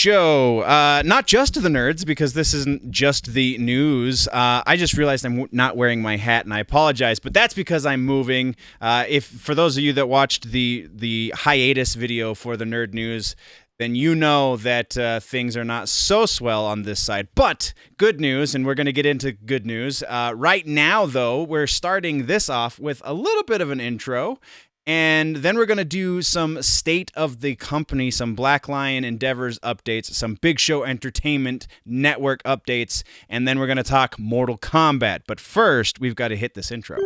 show. Not just to the nerds, because this isn't just the news. I just realized I'm not wearing my hat, and I apologize, but that's because I'm moving. If for those of you that watched the hiatus video for the nerd news, then you know that things are not so swell on this side. But good news, and we're going to get into good news. Right now, though, we're starting this off with a little bit of an intro. And then we're going to do some state of the company, some Black Lion Endeavors updates, some Big Show Entertainment Network updates, and then we're going to talk Mortal Kombat. But first, we've got to hit this intro.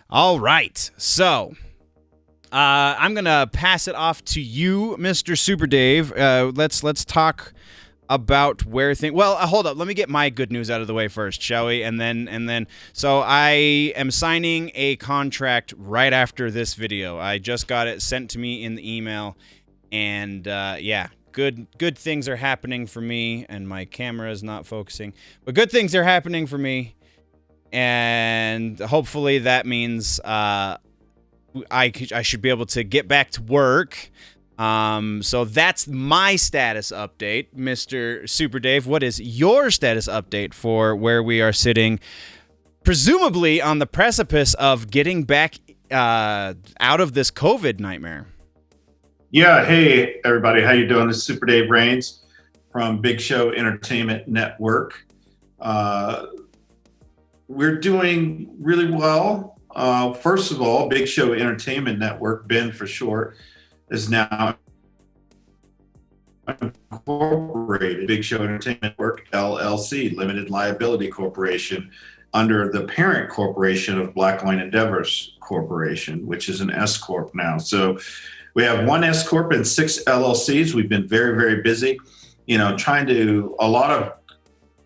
All right, so I'm gonna pass it off to you, Mr. Super Dave. Let's talk about where things. Well, hold up. Let me get my good news out of the way first, shall we? And then. So I am signing a contract right after this video. I just got it sent to me in the email, and yeah, good things are happening for me. And my camera is not focusing, but good things are happening for me, and hopefully that means I should be able to get back to work. So that's my status update, Mr. Super Dave. What is your status update for where we are sitting, presumably on the precipice of getting back out of this COVID nightmare? Yeah, hey everybody, how you doing? This is Super Dave Rains from Big Show Entertainment Network. We're doing really well. First of all, Big Show Entertainment Network, BEN for short, is now incorporated. Big Show Entertainment Network, LLC, Limited Liability Corporation, under the parent corporation of Black Lion Endeavors Corporation, which is an S Corp now. So we have one S Corp and 6 LLCs. We've been very, very busy, a lot of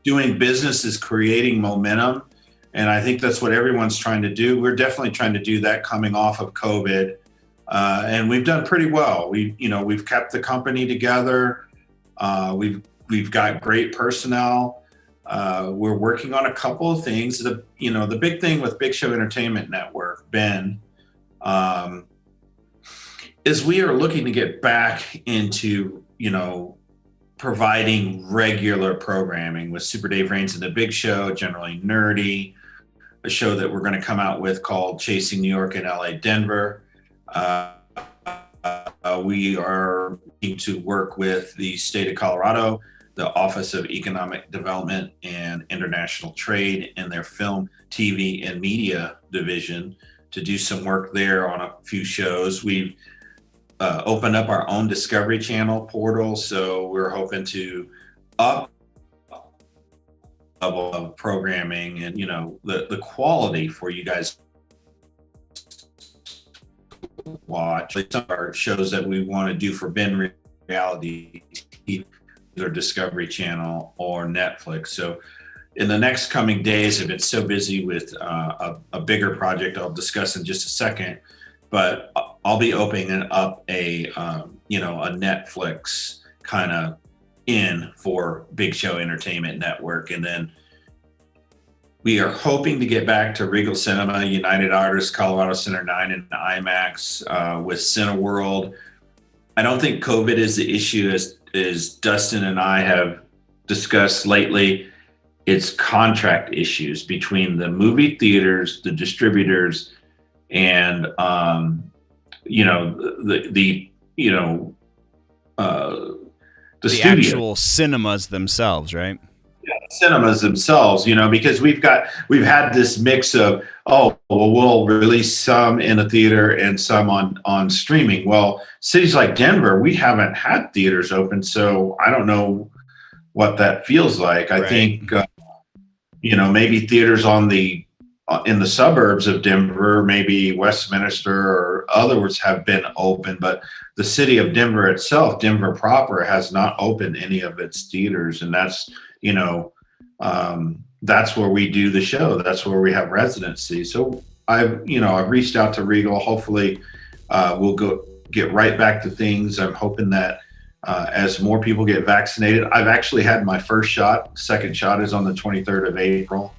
doing business is creating momentum. And I think that's what everyone's trying to do. We're definitely trying to do that coming off of COVID. And we've done pretty well. We've kept the company together. We've got great personnel. We're working on a couple of things. The big thing with Big Show Entertainment Network, BEN, is we are looking to get back into, providing regular programming with Super Dave Rains and the Big Show, generally nerdy. A show that we're going to come out with called Chasing New York and LA Denver. We are looking to work with the state of Colorado, the Office of Economic Development and International Trade, in their film, TV, and media division to do some work there on a few shows. We've opened up our own Discovery Channel portal, so we're hoping to up level of programming and the quality for you guys to watch. Like some of our shows that we want to do for BEN Reality TV or Discovery Channel or Netflix. So in the next coming days, I've been so busy with a bigger project I'll discuss in just a second, but I'll be opening up a Netflix kind of in for Big Show Entertainment Network. And then we are hoping to get back to Regal Cinema, United Artists, Colorado Center 9, and IMAX with Cineworld. I don't think COVID is the issue, as Dustin and I have discussed lately. It's contract issues between the movie theaters, the distributors, and the actual cinemas themselves, right? Yeah, cinemas themselves, because we've had this mix of, we'll release some in a theater and some on streaming. Well, cities like Denver, we haven't had theaters open, so I don't know what that feels like. I think, maybe theaters in the suburbs of Denver, maybe Westminster or others have been open, but the city of Denver itself, Denver proper, has not opened any of its theaters. And that's, that's where we do the show. That's where we have residency. So I've reached out to Regal. Hopefully we'll get right back to things. I'm hoping that as more people get vaccinated, I've actually had my first shot. Second shot is on the 23rd of April.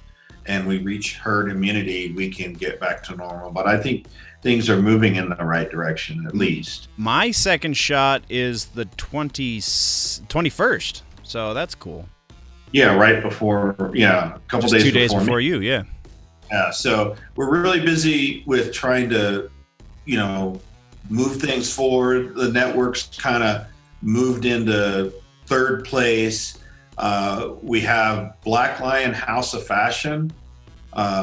and we reach herd immunity, we can get back to normal. But I think things are moving in the right direction, at least. My second shot is the 21st, so that's cool. Yeah, right before, yeah, a couple Just days 2 days before me. you, yeah. Yeah, so we're really busy with trying to, move things forward. The network's kind of moved into third place. We have Black Lion House of Fashion,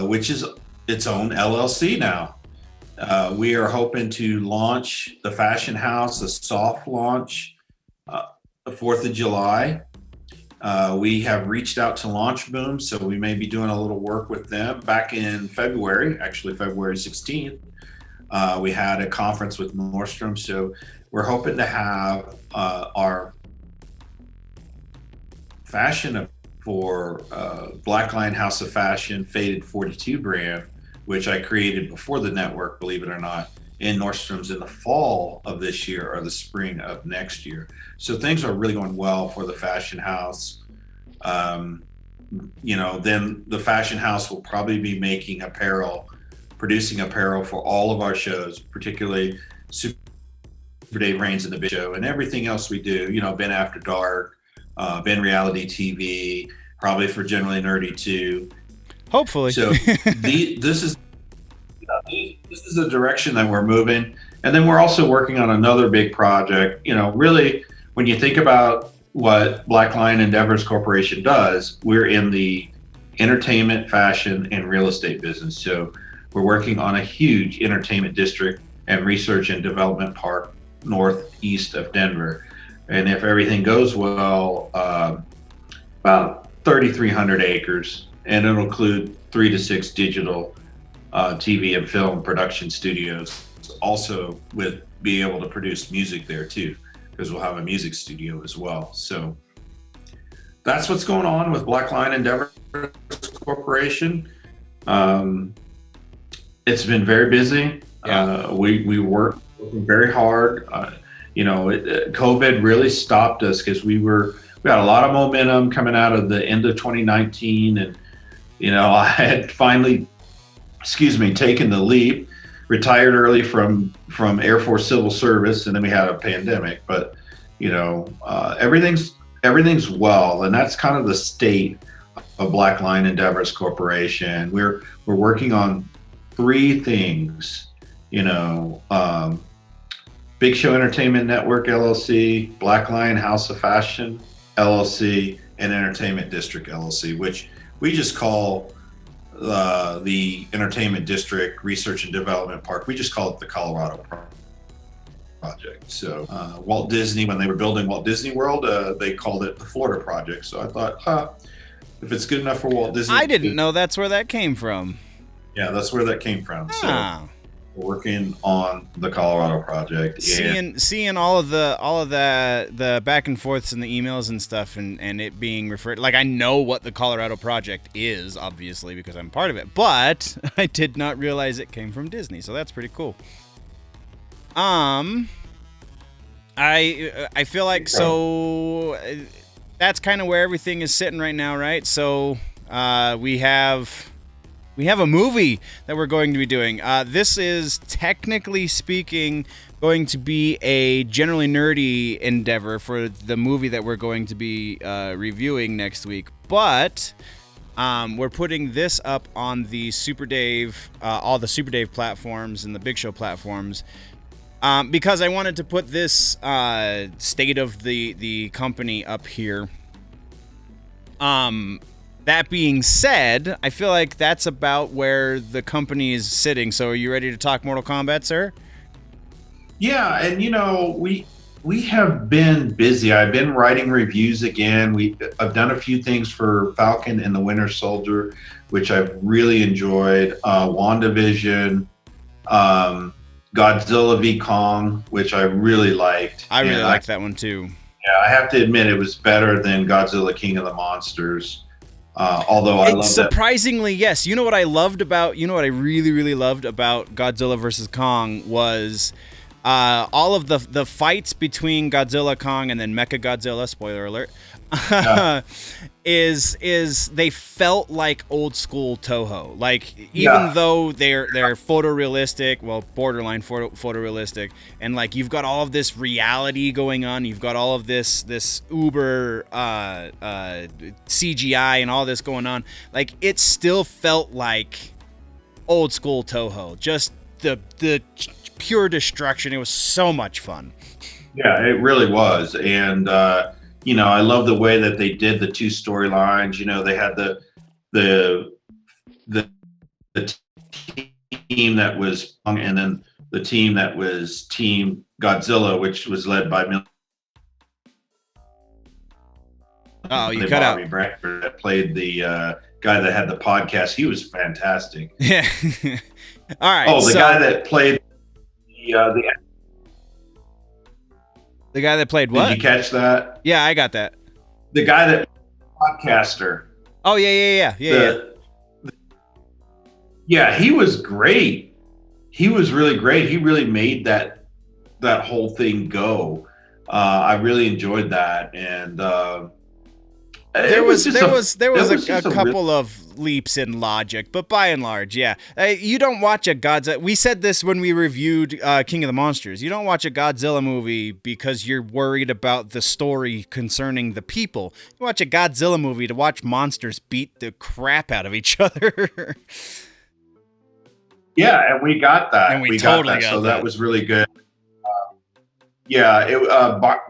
which is its own LLC now. We are hoping to launch the Fashion House, a soft launch, the 4th of July. We have reached out to Launch Boom, so we may be doing a little work with them. Back in February, actually February 16th, we had a conference with Nordstrom, so we're hoping to have our fashion for Black Lion House of Fashion Faded 42 brand, which I created before the network, believe it or not, in Nordstrom's in the fall of this year or the spring of next year. So things are really going well for the Fashion House. Then the Fashion House will probably be making apparel, producing apparel for all of our shows, particularly Super Dave Reigns and the Big Show and everything else we do, Ben After Dark, Ben Reality TV, probably for Generally Nerdy too. Hopefully. So this is the direction that we're moving. And then we're also working on another big project. Really, when you think about what Black Lion Endeavors Corporation does, we're in the entertainment, fashion, and real estate business. So we're working on a huge entertainment district and research and development park northeast of Denver. And if everything goes well, about 3,300 acres, and it'll include 3 to 6 digital TV and film production studios, also with being able to produce music there too, because we'll have a music studio as well. So that's what's going on with Black Lion Endeavors Corporation. It's been very busy. Yeah. We work very hard. COVID really stopped us because we had a lot of momentum coming out of the end of 2019, and I had finally, taken the leap, retired early from Air Force Civil Service, and then we had a pandemic. But everything's well, and that's kind of the state of Black Lion Endeavors Corporation. We're working on 3 things, Big Show Entertainment Network LLC, Black Lion House of Fashion LLC, and Entertainment District LLC, which we just call the Entertainment District Research and Development Park. We just call it the Colorado Project. So Walt Disney, when they were building Walt Disney World, they called it the Florida Project. So I thought, if it's good enough for Walt Disney. I didn't know that's where that came from. Yeah, that's where that came from. So we're working on the Colorado Project. Seeing all of the back and forths in the emails and stuff, and it being referred, like, I know what the Colorado Project is, obviously, because I'm part of it, but I did not realize it came from Disney, so that's pretty cool. I feel like, so that's kind of where everything is sitting right now, right? So we have a movie that we're going to be doing. This is, technically speaking, going to be a generally nerdy endeavor for the movie that we're going to be reviewing next week. But we're putting this up on the Super Dave, all the Super Dave platforms and the Big Show platforms, because I wanted to put this state of the company up here. That being said, I feel like that's about where the company is sitting. So are you ready to talk Mortal Kombat, sir? Yeah, and we have been busy. I've been writing reviews again. I've done a few things for Falcon and the Winter Soldier, which I've really enjoyed. WandaVision, Godzilla v Kong, which I really liked. I really liked that one too. Yeah, I have to admit it was better than Godzilla King of the Monsters. Although I love surprisingly, yes. You know what I really, really loved about Godzilla vs. Kong was all of the fights between Godzilla, Kong, and then Mechagodzilla, spoiler alert, Yeah. is they felt like old school Toho. Like even though they're photorealistic, well, borderline photorealistic, and like you've got all of this reality going on, you've got all of this uber CGI and all this going on. Like it still felt like old school Toho. Just the pure destruction. It was so much fun. Yeah, it really was. And I love the way that they did the two storylines. They had the team that was, and then the team that was Team Godzilla, which was led by you cut out. Bradford, that played the guy that had the podcast. He was fantastic. Yeah. All right. Oh, the guy that played the guy that played what? Did you catch that? Yeah, I got that. The guy that podcaster. Oh yeah. Yeah, he was great. He was really great. He really made that whole thing go. I really enjoyed that, and there was a couple of leaps in logic, but by and large, yeah. You don't watch a Godzilla. We said this when we reviewed King of the Monsters. You don't watch a Godzilla movie because you're worried about the story concerning the people. You watch a Godzilla movie to watch monsters beat the crap out of each other. Yeah, and we got that. And we totally got that. So that was really good.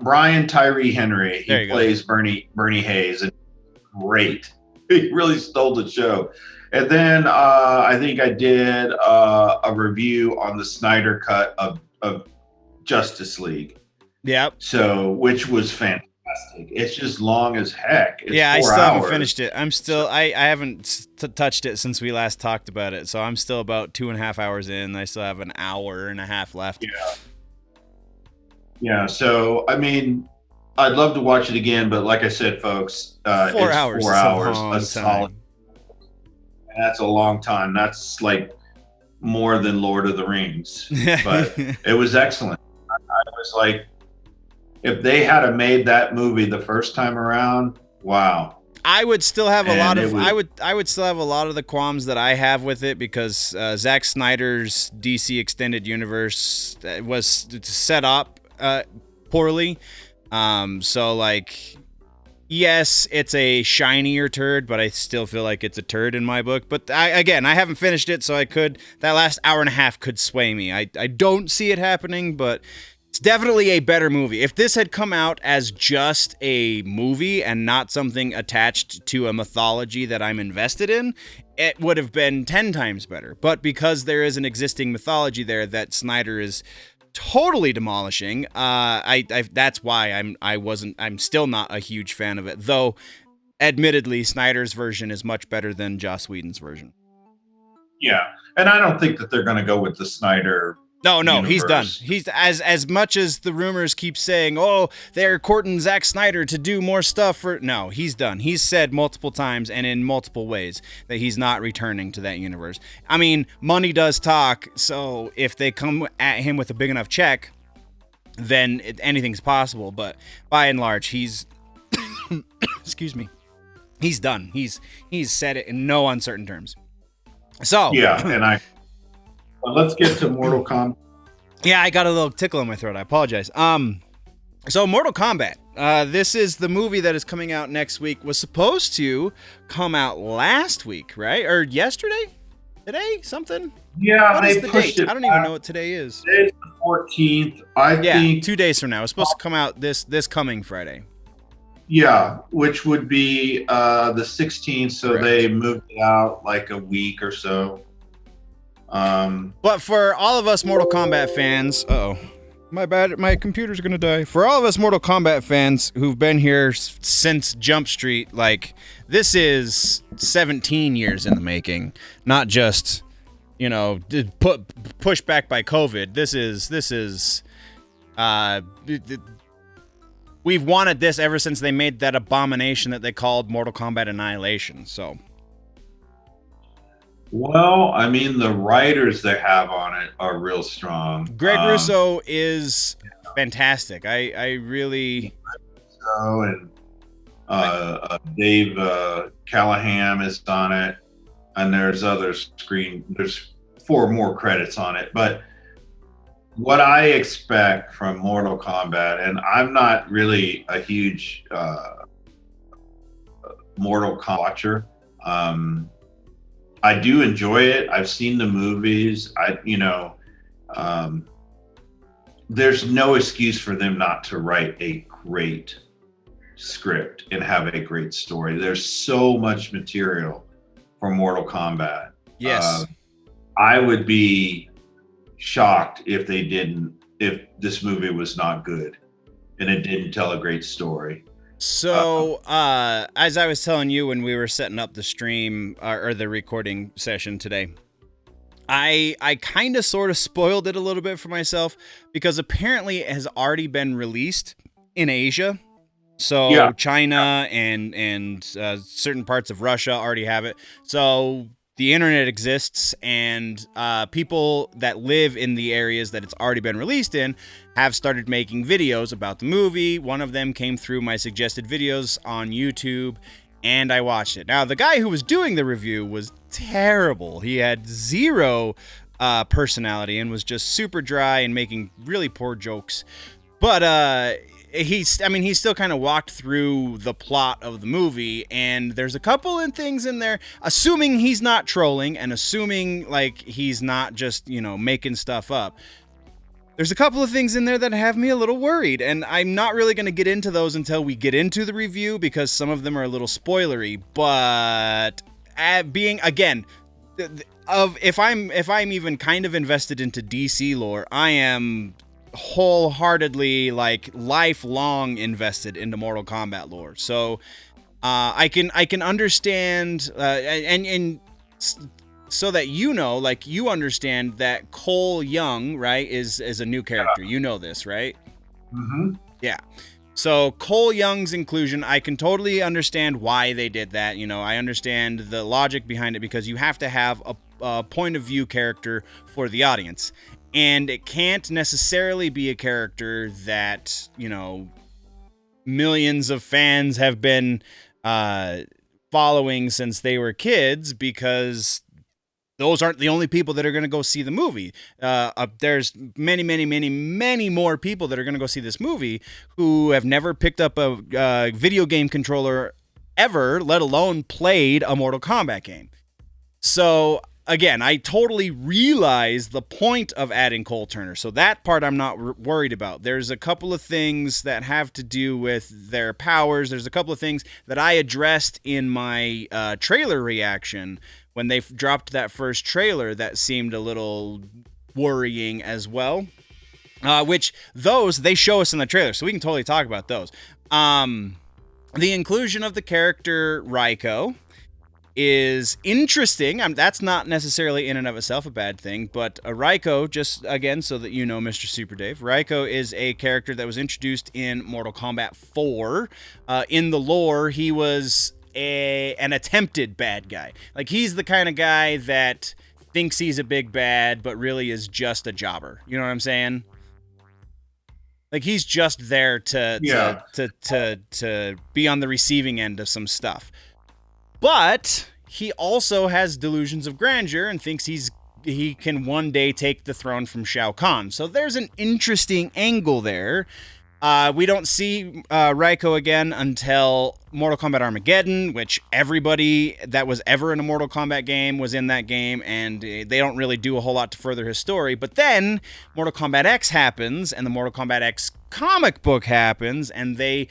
Brian Tyree Henry. He plays Bernie Hayes, and great. He really stole the show. And then I think I did a review on the Snyder cut of Justice League. Yep. So, which was fantastic. It's just long as heck. It's I 4 still hours. haven't finished it. I haven't touched it since we last talked about it. So I'm still about 2.5 hours in. I still have an hour and a half left. Yeah. So, I mean, I'd love to watch it again, but like I said, folks, 4 hours. 4 hours. A solid. That's a long time. That's like more than Lord of the Rings. But it was excellent. I was like, if they had made that movie the first time around, wow. I would still have I would still have a lot of the qualms that I have with it because Zack Snyder's DC Extended Universe was set up poorly. So like, yes, it's a shinier turd, but I still feel like it's a turd in my book. But I haven't finished it, so that last hour and a half could sway me. I don't see it happening, but it's definitely a better movie. If this had come out as just a movie and not something attached to a mythology that I'm invested in, it would have been 10 times better. But because there is an existing mythology there that Snyder is totally demolishing, that's why I'm still not a huge fan of it. Though, admittedly, Snyder's version is much better than Joss Whedon's version. Yeah, and I don't think that they're going to go with the Snyder. No, universe. He's done. He's as much as the rumors keep saying, oh, they're courting Zack Snyder to do more stuff. No, he's done. He's said multiple times and in multiple ways that he's not returning to that universe. I mean, money does talk, so if they come at him with a big enough check, then anything's possible. But by and large, he's excuse me, he's done. He's said it in no uncertain terms. So yeah, well, let's get to Mortal Kombat. Yeah, I got a little tickle in my throat. I apologize. So Mortal Kombat. This is the movie that is coming out next week. Was supposed to come out last week, right? Or yesterday? Today? Something? Yeah, what they is the pushed date? it. I don't even know what today is. Today's the 14th. I think 2 days from now. It's supposed to come out this coming Friday. Yeah, which would be the 16th. So Correct. They moved it out like a week or so. But for all of us Mortal Kombat fans, my bad, my computer's gonna die. For all of us Mortal Kombat fans who've been here since Jump Street, like, this is 17 years in the making, not just, pushed back by COVID. This is we've wanted this ever since they made that abomination that they called Mortal Kombat Annihilation. So. Well, I mean, the writers they have on it are real strong. Greg Russo is fantastic. I really. And Dave Callahan is on it, and there's there's 4 more credits on it. But what I expect from Mortal Kombat, and I'm not really a huge Mortal Kombat watcher. I do enjoy it. I've seen the movies. There's no excuse for them not to write a great script and have a great story. There's so much material for Mortal Kombat. Yes. I would be shocked if this movie was not good and it didn't tell a great story. So, as I was telling you when we were setting up the stream or the recording session today, I kind of sort of spoiled it a little bit for myself because apparently it has already been released in Asia. So yeah. China and certain parts of Russia already have it. So the internet exists, and people that live in the areas that it's already been released in have started making videos about the movie. One of them came through my suggested videos on YouTube, and I watched it. Now, the guy who was doing the review was terrible. He had zero personality and was just super dry and making really poor jokes. But he still kind of walked through the plot of the movie, and there's a couple of things in there, assuming he's not trolling and assuming like he's not just, making stuff up. There's a couple of things in there that have me a little worried, and I'm not really going to get into those until we get into the review because some of them are a little spoilery. But being again, if I'm even kind of invested into DC lore, I am wholeheartedly, like, lifelong invested into Mortal Kombat lore. So I can understand and so that you understand that Cole Young, right, is a new character. You know this, right? Mm-hmm. Yeah. So Cole Young's inclusion, I can totally understand why they did that. I understand the logic behind it because you have to have a point of view character for the audience. And it can't necessarily be a character that, millions of fans have been following since they were kids, because those aren't the only people that are going to go see the movie. There's many more people that are going to go see this movie who have never picked up a video game controller ever, let alone played a Mortal Kombat game. So again, I totally realize the point of adding Cole Turner, so that part I'm not worried about. There's a couple of things that have to do with their powers. There's a couple of things that I addressed in my trailer reaction when they dropped that first trailer that seemed a little worrying as well, which those they show us in the trailer, so we can totally talk about those. The inclusion of the character Raiko is interesting. That's not necessarily in and of itself a bad thing, but Raiko, just again so that you know, Mr. Super Dave, Raiko is a character that was introduced in Mortal Kombat 4. In the lore, he was an attempted bad guy. Like, he's the kind of guy that thinks he's a big bad, but really is just a jobber. You know what I'm saying? Like, he's just there to be on the receiving end of some stuff. But he also has delusions of grandeur and thinks he can one day take the throne from Shao Khan. So there's an interesting angle there. We don't see Raiko again until Mortal Kombat Armageddon, which everybody that was ever in a Mortal Kombat game was in that game, and they don't really do a whole lot to further his story. But then Mortal Kombat X happens, and the Mortal Kombat X comic book happens, and they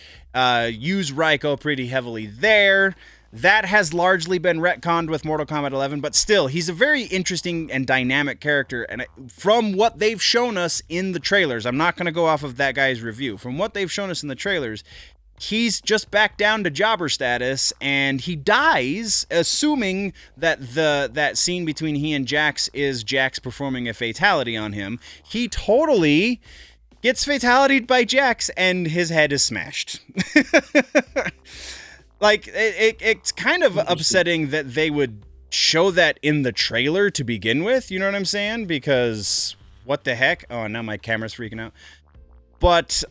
use Raiko pretty heavily there. That has largely been retconned with Mortal Kombat 11, but still, he's a very interesting and dynamic character. And from what they've shown us in the trailers, I'm not going to go off of that guy's review. From what they've shown us in the trailers, he's just back down to jobber status, and he dies, assuming that that scene between he and Jax is Jax performing a fatality on him. He totally gets fatality'd by Jax, and his head is smashed. Like, it's kind of upsetting that they would show that in the trailer to begin with, you know what I'm saying? Because what the heck? Oh, now my camera's freaking out. But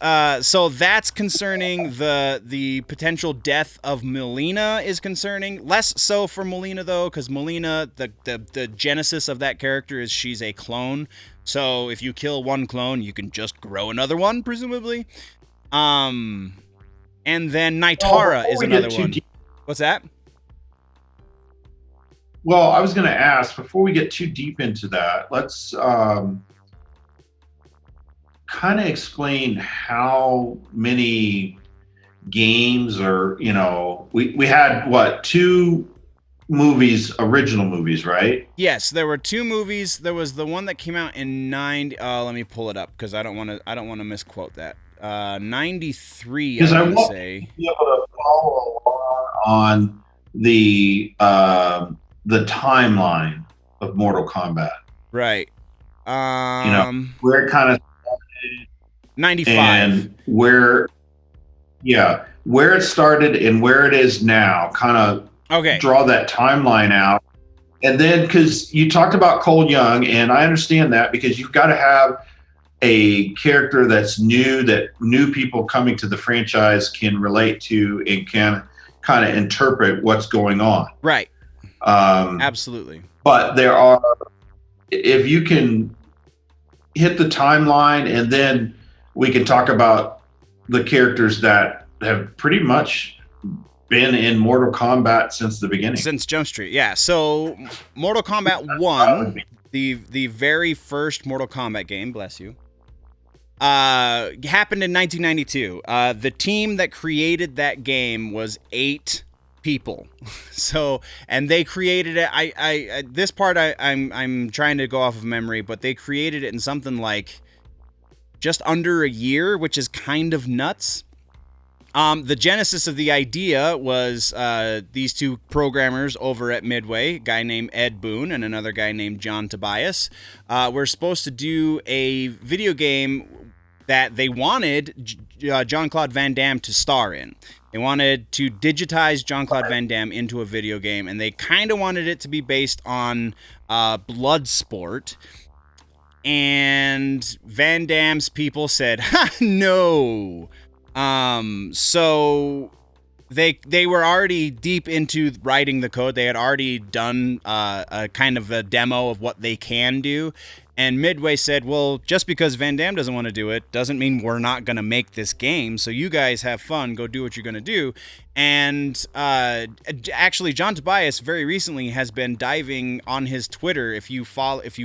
so that's concerning. The potential death of Melina is concerning. Less so for Melina though, because Melina, the genesis of that character is she's a clone. So if you kill one clone, you can just grow another one, presumably. And then Nitara is another one. What's that? Well, I was going to ask, before we get too deep into that, let's kind of explain how many games, or, you know, we had, what, 2 movies, original movies, right? Yes, there were 2 movies. There was the one that came out in let me pull it up because I don't want to misquote that. 93, Because I want to want say. to be able to follow along on the timeline of Mortal Kombat. Right. You know, where it kind of 95. And where it started and where it is now, kind of draw that timeline out. And then, because you talked about Cole Young, and I understand that, because you've got to have a character that's new, that new people coming to the franchise can relate to and can kind of interpret what's going on. Right. Absolutely. But there are, if you can hit the timeline, and then we can talk about the characters that have pretty much been in Mortal Kombat since the beginning. Since Jump Street, yeah. So Mortal Kombat 1, the very first Mortal Kombat game, bless you, happened in 1992. The team that created that game was 8 people. So, and they created it. I this part I'm trying to go off of memory, but they created it in something like just under a year, which is kind of nuts. The genesis of the idea was these 2 programmers over at Midway, a guy named Ed Boon and another guy named John Tobias, were supposed to do a video game that they wanted Jean-Claude Van Damme to star in. They wanted to digitize Jean-Claude Van Damme into a video game, and they kind of wanted it to be based on Bloodsport. And Van Damme's people said, "Ha, no." So they were already deep into writing the code. They had already done a kind of a demo of what they can do. And Midway said, well, just because Van Damme doesn't want to do it doesn't mean we're not going to make this game. So you guys have fun. Go do what you're going to do. And actually, John Tobias very recently has been diving on his Twitter. If you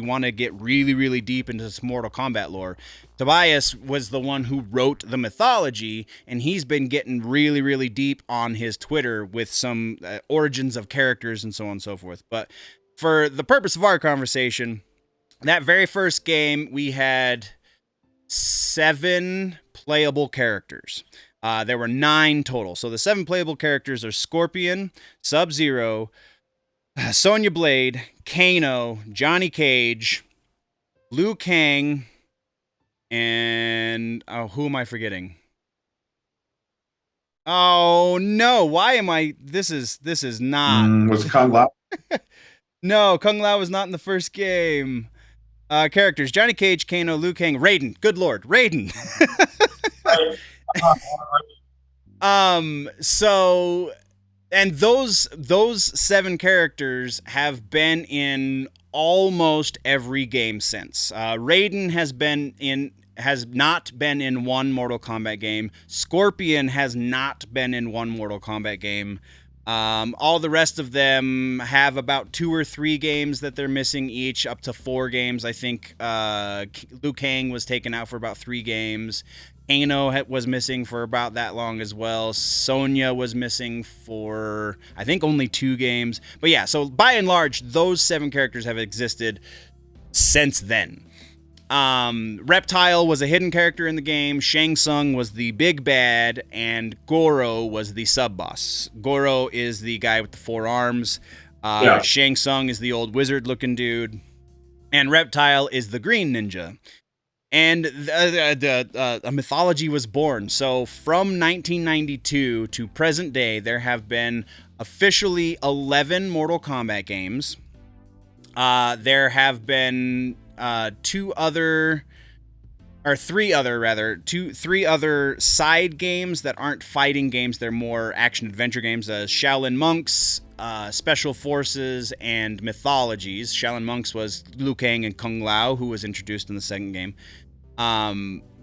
want to get really, really deep into this Mortal Kombat lore, Tobias was the one who wrote the mythology, and he's been getting really, really deep on his Twitter with some origins of characters and so on and so forth. But for the purpose of our conversation, that very first game, we had 7 playable characters. There were 9 total. So the 7 playable characters are Scorpion, Sub-Zero, Sonya Blade, Kano, Johnny Cage, Liu Kang, and who am I forgetting? Oh no! Why am I? This is not. Was it Kung Lao? No, Kung Lao was not in the first game. Characters: Johnny Cage, Kano, Liu Kang, Raiden. Good lord, Raiden. So, and those 7 characters have been in almost every game since. Raiden has not been in one Mortal Kombat game. Scorpion has not been in one Mortal Kombat game. All the rest of them have about 2 or 3 games that they're missing each, up to 4 games. I think Liu Kang was taken out for about 3 games. Kano was missing for about that long as well. Sonya was missing for, I think, only 2 games. But yeah, so by and large, those 7 characters have existed since then. Reptile was a hidden character in the game. Shang Tsung was the big bad, and Goro was the sub-boss. Goro is the guy with the 4 arms. Shang Tsung is the old wizard-looking dude. And Reptile is the green ninja. And a mythology was born. So from 1992 to present day, there have been officially 11 Mortal Kombat games. There have been 2 other or three other side games that aren't fighting games. They're more action adventure games. Shaolin Monks, Special Forces, and Mythologies. Shaolin Monks was Liu Kang and Kung Lao, who was introduced in the second game.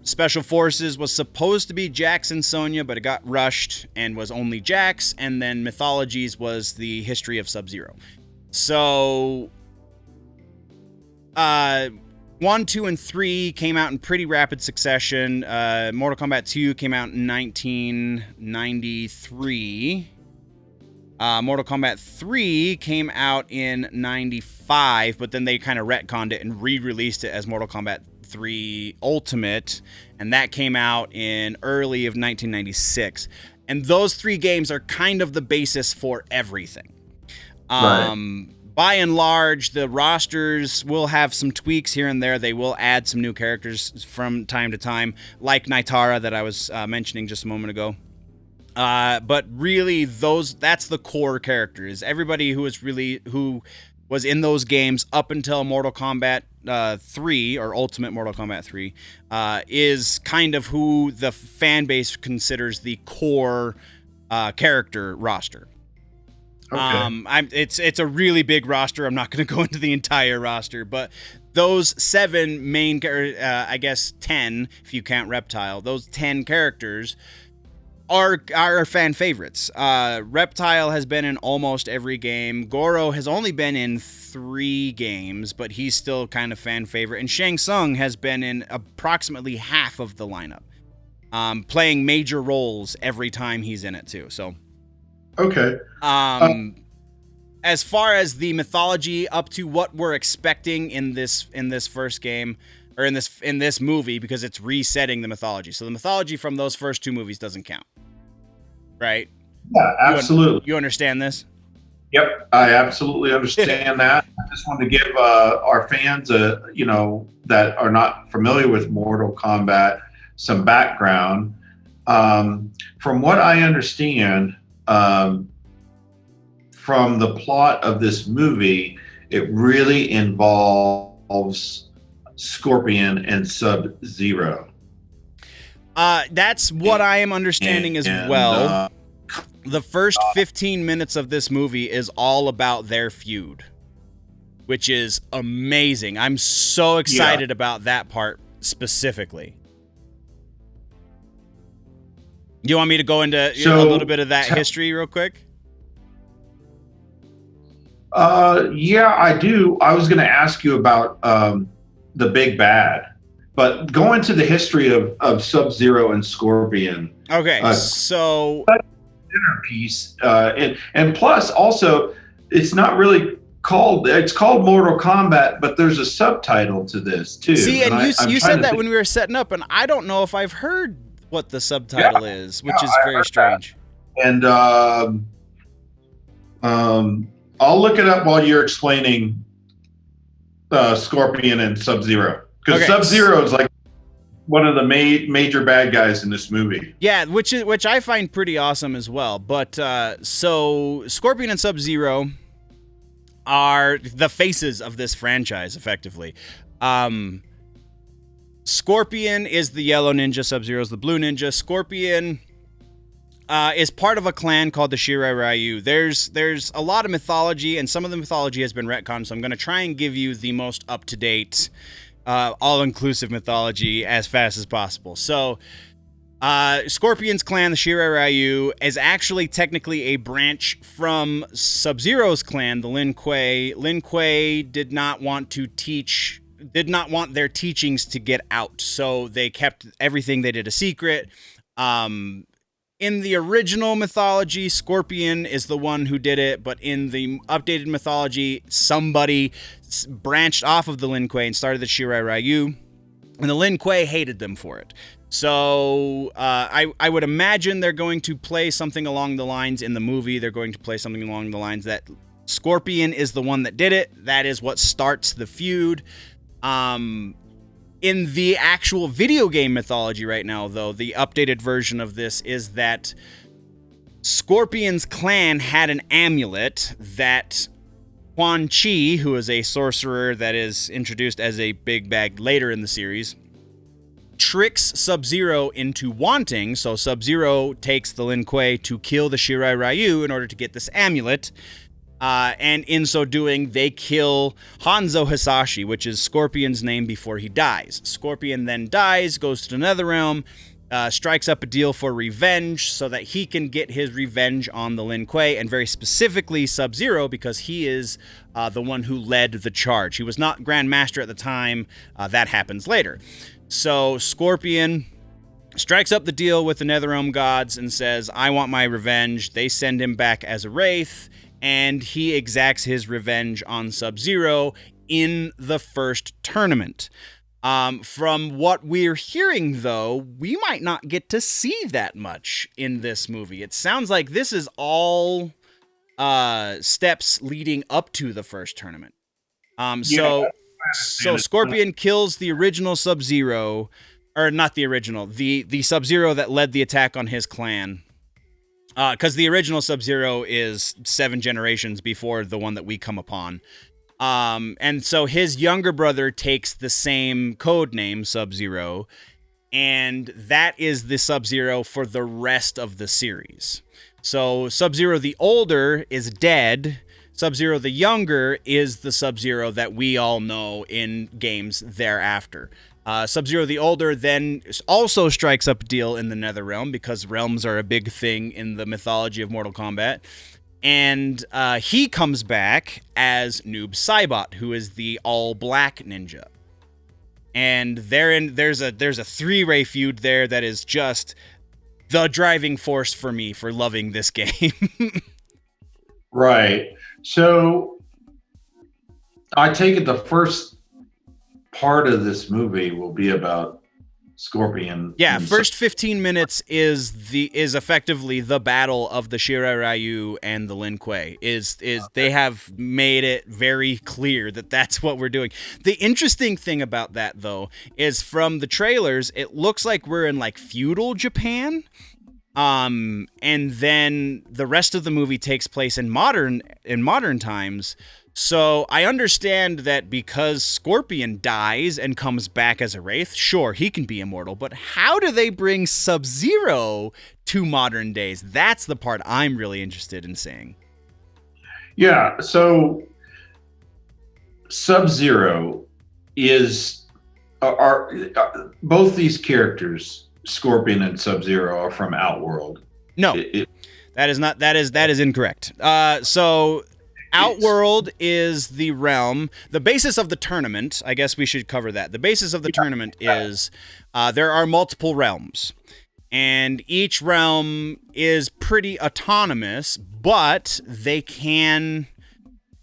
Special Forces was supposed to be Jax and Sonya, but it got rushed and was only Jax. And then Mythologies was the history of Sub-Zero. So, 1, 2, and 3 came out in pretty rapid succession. Mortal Kombat 2 came out in 1993. Mortal Kombat 3 came out in 95, but then they kind of retconned it and re-released it as Mortal Kombat 3 Ultimate, and that came out in early of 1996. And those three games are kind of the basis for everything. Right. By and large, the rosters will have some tweaks here and there. They will add some new characters from time to time, like Naitara that I was mentioning just a moment ago. But really, that's the core characters. Everybody who was in those games up until Mortal Kombat 3 or Ultimate Mortal Kombat 3 is kind of who the fan base considers the core character roster. Okay. It's a really big roster. I'm not going to go into the entire roster, but those 7 main, I guess 10 if you count Reptile, those 10 characters are fan favorites. Reptile has been in almost every game. Goro has only been in 3 games, but he's still kind of fan favorite. And Shang Tsung has been in approximately half of the lineup, playing major roles every time he's in it too. So, Okay. As far as the mythology up to what we're expecting in this first game, or in this movie, because it's resetting the mythology. So the mythology from those first 2 movies doesn't count. Right? Yeah, absolutely. You understand this? Yep, I absolutely understand that. I just wanted to give our fans, that are not familiar with Mortal Kombat, some background. From what I understand, from the plot of this movie, it really involves Scorpion and Sub-Zero. That's what I am understanding as well. The first 15 minutes of this movie is all about their feud, which is amazing. I'm so excited about that part specifically. You want me to go into a little bit of that history real quick? Yeah, I do. I was going to ask you about the big bad, but go into the history of Sub-Zero and Scorpion. Okay, so centerpiece, and plus also, it's not really called. It's called Mortal Kombat, but there's a subtitle to this too. See, and you said that when we were setting up, and I don't know if I've heard what the subtitle is, which is very strange. That. And I'll look it up while you're explaining Scorpion and Sub-Zero, because Sub-Zero is like one of the major bad guys in this movie. Yeah, which I find pretty awesome as well. But so Scorpion and Sub-Zero are the faces of this franchise, effectively. Scorpion is the yellow ninja, Sub-Zero is the blue ninja. Scorpion is part of a clan called the Shirai Ryu. There's a lot of mythology, and some of the mythology has been retconned, so I'm going to try and give you the most up-to-date, all-inclusive mythology as fast as possible. So, Scorpion's clan, the Shirai Ryu, is actually technically a branch from Sub-Zero's clan, the Lin Kuei. Lin Kuei did not want their teachings to get out, so they kept everything they did a secret. In the original mythology, Scorpion is the one who did it, but in the updated mythology, somebody branched off of the Lin Kuei and started the Shirai Ryu, and the Lin Kuei hated them for it. So I would imagine they're going to play something along the lines in the movie. They're going to play something along the lines that Scorpion is the one that did it. That is what starts the feud. In the actual video game mythology right now, though, the updated version of this is that Scorpion's clan had an amulet that Quan Chi, who is a sorcerer that is introduced as a big bag later in the series, tricks Sub-Zero into wanting. So Sub-Zero takes the Lin Kuei to kill the Shirai Ryu in order to get this amulet. And in so doing, they kill Hanzo Hasashi, which is Scorpion's name before he dies. Scorpion then dies, goes to the Netherrealm, strikes up a deal for revenge so that he can get his revenge on the Lin Kuei, and very specifically Sub-Zero, because he is the one who led the charge. He was not Grand Master at the time. That happens later. So Scorpion strikes up the deal with the Netherrealm gods and says, I want my revenge. They send him back as a wraith, and he exacts his revenge on Sub-Zero in the first tournament. From what we're hearing, though, we might not get to see that much in this movie. It sounds like this is all steps leading up to the first tournament. So Scorpion kills the original Sub-Zero, or not the original, the Sub-Zero that led the attack on his clan. Because the original Sub-Zero is 7 generations before the one that we come upon. And so his younger brother takes the same code name, Sub-Zero, and that is the Sub-Zero for the rest of the series. So Sub-Zero the older is dead. Sub-Zero the younger is the Sub-Zero that we all know in games thereafter. Sub-Zero the older then also strikes up a deal in the Netherrealm, because realms are a big thing in the mythology of Mortal Kombat. And he comes back as Noob Saibot, who is the all-black ninja. And there's a 3-way feud there that is just the driving force for me for loving this game. Right. So I take it the first part of this movie will be about Scorpion. Yeah, first 15 minutes is effectively the battle of the Shirai Ryu and the Lin Kuei. They have made it very clear that that's what we're doing. The interesting thing about that, though, is from the trailers, it looks like we're in like feudal Japan. And then the rest of the movie takes place in modern times. So I understand that because Scorpion dies and comes back as a wraith, sure, he can be immortal, but how do they bring Sub-Zero to modern days? That's the part I'm really interested in seeing. Yeah, so Sub-Zero are both these characters, Scorpion and Sub-Zero, are from Outworld. No, that is incorrect. So Outworld is the realm. The basis of the tournament, I guess we should cover that. The basis of the tournament is there are multiple realms, and each realm is pretty autonomous, but they can...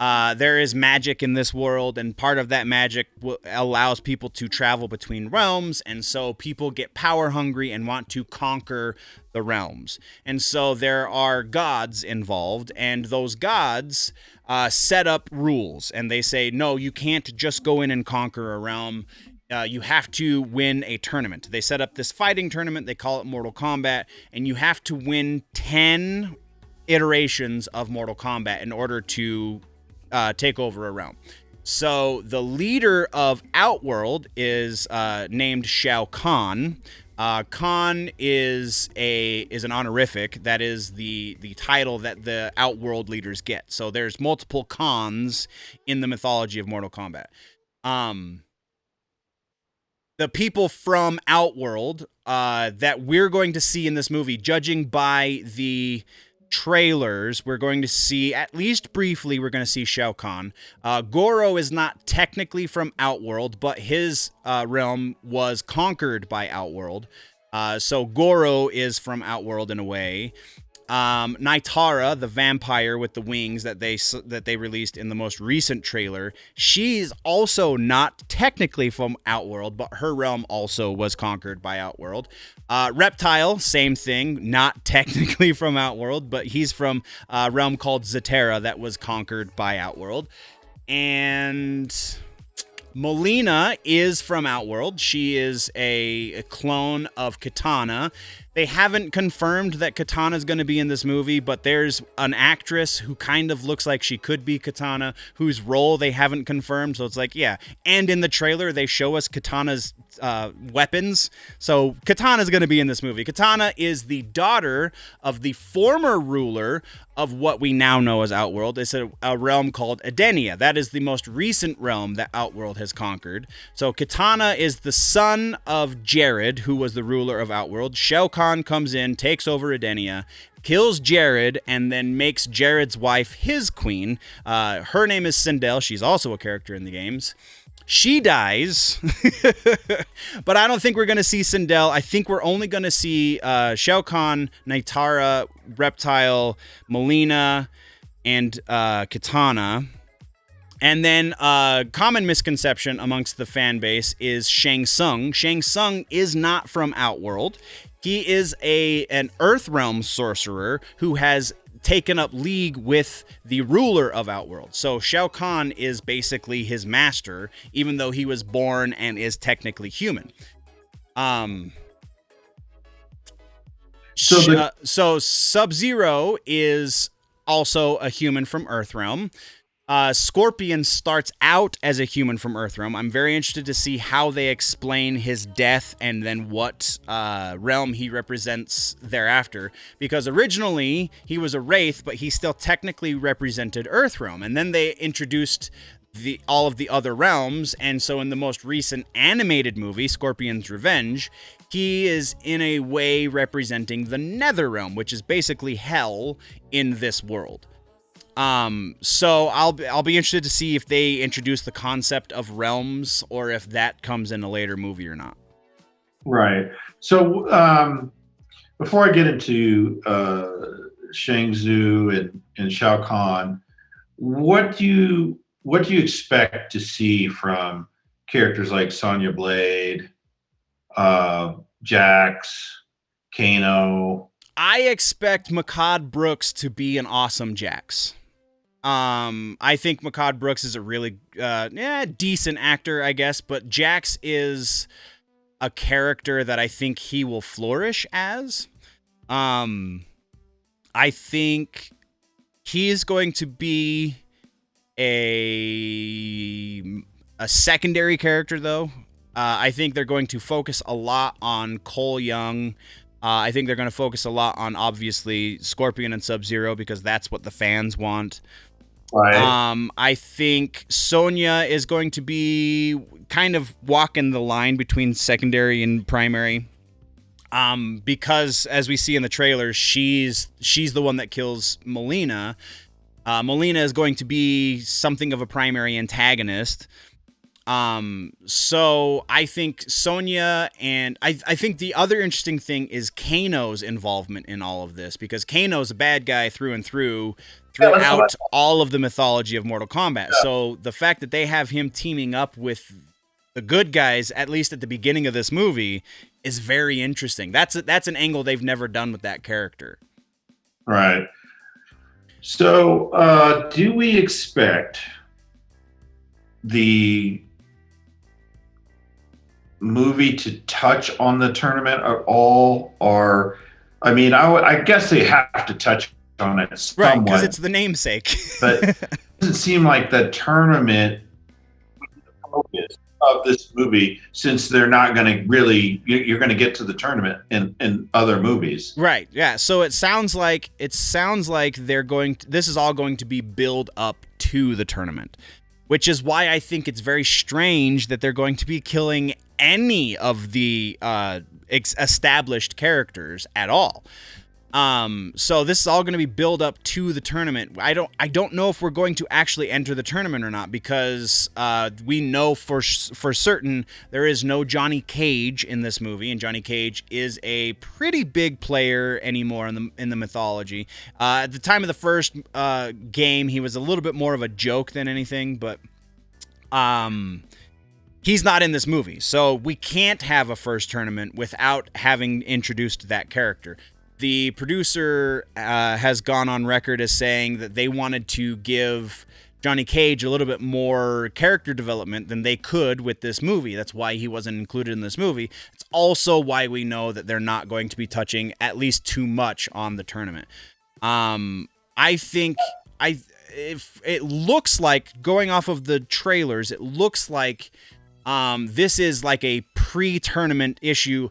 there is magic in this world, and part of that magic allows people to travel between realms, and so people get power hungry and want to conquer the realms. And so there are gods involved, and those gods set up rules, and they say, no, you can't just go in and conquer a realm. You have to win a tournament. They set up this fighting tournament. They call it Mortal Kombat, and you have to win 10 iterations of Mortal Kombat in order to take over a realm. So the leader of Outworld is named Shao Khan. Khan is an honorific. That is the title that the Outworld leaders get. So there's multiple Khans in the mythology of Mortal Kombat. The people from Outworld that we're going to see in this movie, judging by the trailers, we're going to see, at least briefly, we're going to see Shao Khan. Goro is not technically from Outworld, but his realm was conquered by Outworld. So Goro is from Outworld in a way. Naitara, the vampire with the wings that they released in the most recent trailer, she's also not technically from Outworld, but her realm also was conquered by Outworld. Reptile, same thing, not technically from Outworld, but he's from a realm called Zatera that was conquered by Outworld. And Molina is from Outworld. She is a clone of Katana. They haven't confirmed that Katana's going to be in this movie, but there's an actress who kind of looks like she could be Katana, whose role they haven't confirmed. So it's like, yeah. And in the trailer, they show us Katana's weapons. So Katana's going to be in this movie. Katana is the daughter of the former ruler of what we now know as Outworld. It's a realm called Edenia. That is the most recent realm that Outworld has conquered. So Katana is the son of Jared, who was the ruler of Outworld. Shao Khan comes in, takes over Edenia, kills Jared, and then makes Jared's wife his queen. Her name is Sindel. She's also a character in the games. She dies, but I don't think we're going to see Sindel. I think we're only going to see Shao Khan, Naitara, Reptile, Melina, and Katana. And then common misconception amongst the fan base is Shang Tsung. Shang Tsung is not from Outworld. He is an Earthrealm sorcerer who has taken up league with the ruler of Outworld. So Shao Kahn is basically his master, even though he was born and is technically human. So Sub-Zero is also a human from Earthrealm. Scorpion starts out as a human from Earthrealm. I'm very interested to see how they explain his death and then what realm he represents thereafter. Because originally he was a wraith, but he still technically represented Earthrealm. And then they introduced all of the other realms. And so in the most recent animated movie, Scorpion's Revenge, he is in a way representing the Netherrealm, which is basically hell in this world. So I'll be interested to see if they introduce the concept of realms or if that comes in a later movie or not. Right. So before I get into Shang Tsung and Shao Kahn, what do you expect to see from characters like Sonya Blade, Jax, Kano? I expect Makad Brooks to be an awesome Jax. I think Makad Brooks is a really decent actor, I guess, but Jax is a character that I think he will flourish as. I think he's going to be a secondary character, though. I think they're going to focus a lot on Cole Young. I think they're going to focus a lot on, obviously, Scorpion and Sub-Zero because that's what the fans want. Right. I think Sonya is going to be kind of walking the line between secondary and primary. Because as we see in the trailer, she's the one that kills Melina. Melina is going to be something of a primary antagonist. So I think Sonya and I think the other interesting thing is Kano's involvement in all of this, because Kano's a bad guy through and throughout all of the mythology of Mortal Kombat. Yeah. So the fact that they have him teaming up with the good guys, at least at the beginning of this movie, is very interesting. That's an angle they've never done with that character. Right. So, do we expect the movie to touch on the tournament at all? Or, I mean, I guess they have to touch on it somewhat. Right, because it's the namesake. But it doesn't seem like the tournament would be the focus of this movie, since they're not going to really, you're going to get to the tournament in other movies. Right, yeah. So it sounds like they're going to, this is all going to be build up to the tournament, which is why I think it's very strange that they're going to be killing any of the established characters at all. So this is all going to be build up to the tournament. I don't know if we're going to actually enter the tournament or not, because we know for certain there is no Johnny Cage in this movie, and Johnny Cage is a pretty big player anymore in the mythology. At the time of the first game, he was a little bit more of a joke than anything, but he's not in this movie, so we can't have a first tournament without having introduced that character. The producer has gone on record as saying that they wanted to give Johnny Cage a little bit more character development than they could with this movie. That's why he wasn't included in this movie. It's also why we know that they're not going to be touching at least too much on the tournament. I think if it looks like, going off of the trailers, it looks like this is like a pre-tournament issue.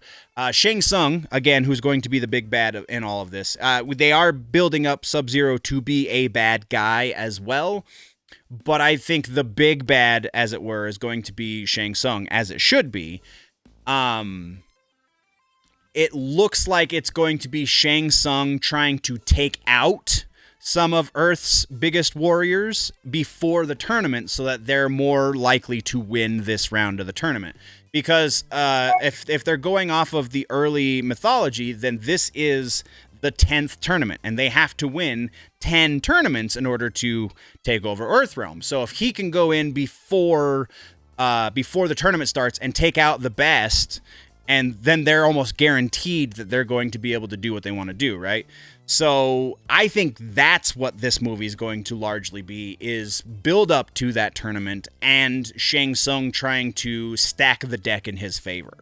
Shang Tsung, again, who's going to be the big bad in all of this. They are building up Sub-Zero to be a bad guy as well. But I think the big bad, as it were, is going to be Shang Tsung, as it should be. It looks like it's going to be Shang Tsung trying to take out some of Earth's biggest warriors before the tournament so that they're more likely to win this round of the tournament. Because if they're going off of the early mythology, then this is the 10th tournament, and they have to win 10 tournaments in order to take over Earthrealm. So if he can go in before the tournament starts and take out the best, and then they're almost guaranteed that they're going to be able to do what they want to do, right? So I think that's what this movie is going to largely be, is build up to that tournament and Shang Tsung trying to stack the deck in his favor.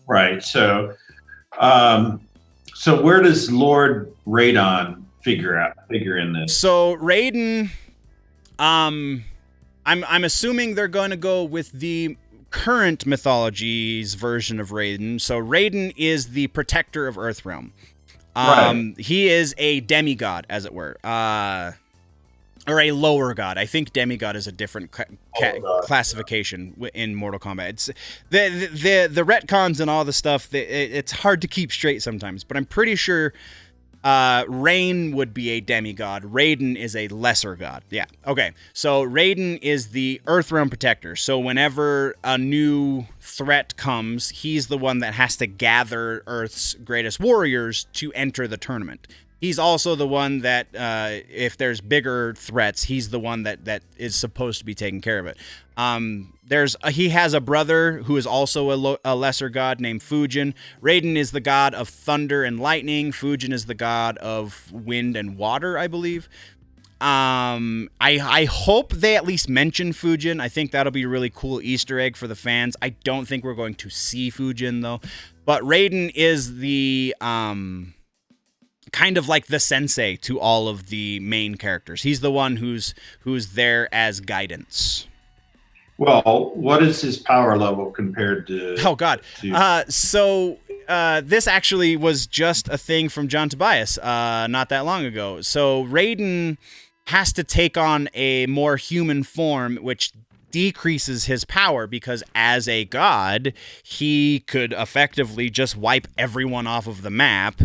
Right. So where does Lord Raiden figure in this? So Raiden, I'm assuming they're going to go with the current mythology's version of Raiden. So Raiden is the protector of Earthrealm. Right. He is a demigod, as it were, or a lower god. I think demigod is a different classification in Mortal Kombat. It's the retcons and all the stuff. It's hard to keep straight sometimes, but I'm pretty sure Rain would be a demigod. Raiden is a lesser god. Yeah. Okay. So Raiden is the Earthrealm protector. So whenever a new threat comes, he's the one that has to gather Earth's greatest warriors to enter the tournament. He's also the one that, if there's bigger threats, he's the one that is supposed to be taking care of it. He has a brother who is also a lesser god named Fujin. Raiden is the god of thunder and lightning. Fujin is the god of wind and water, I believe. I hope they at least mention Fujin. I think that'll be a really cool Easter egg for the fans. I don't think we're going to see Fujin, though. But Raiden is the kind of like the sensei to all of the main characters. He's the one who's there as guidance. Well, what is his power level compared to... Oh, God. This actually was just a thing from John Tobias not that long ago. So Raiden has to take on a more human form, which decreases his power because as a god, he could effectively just wipe everyone off of the map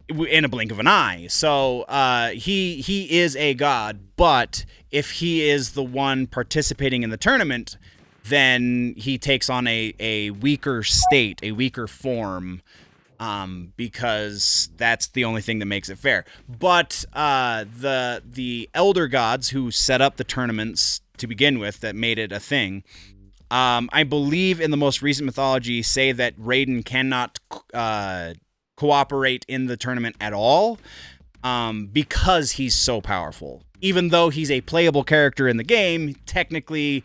in a blink of an eye. So he is a god, but if he is the one participating in the tournament, then he takes on a weaker state, a weaker form, because that's the only thing that makes it fair. But the elder gods who set up the tournaments to begin with, that made it a thing, I believe in the most recent mythology, say that Raiden cannot cooperate in the tournament at all, because he's so powerful. Even though he's a playable character in the game, technically,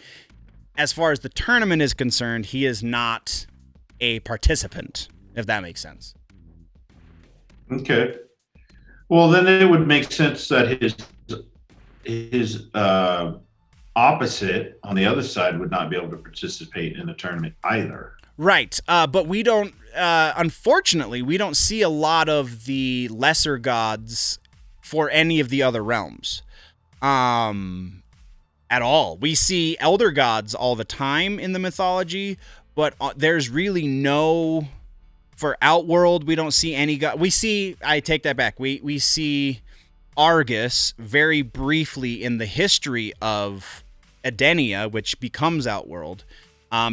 as far as the tournament is concerned, he is not a participant, if that makes sense. Okay. Well, then it would make sense that his opposite on the other side would not be able to participate in the tournament either. Right. But we don't, unfortunately, we don't see a lot of the lesser gods for any of the other realms. At all. We see elder gods all the time in the mythology, but there's really no... For Outworld, we don't see any god. We see... I take that back. We see Argus very briefly in the history of Edenia, which becomes Outworld,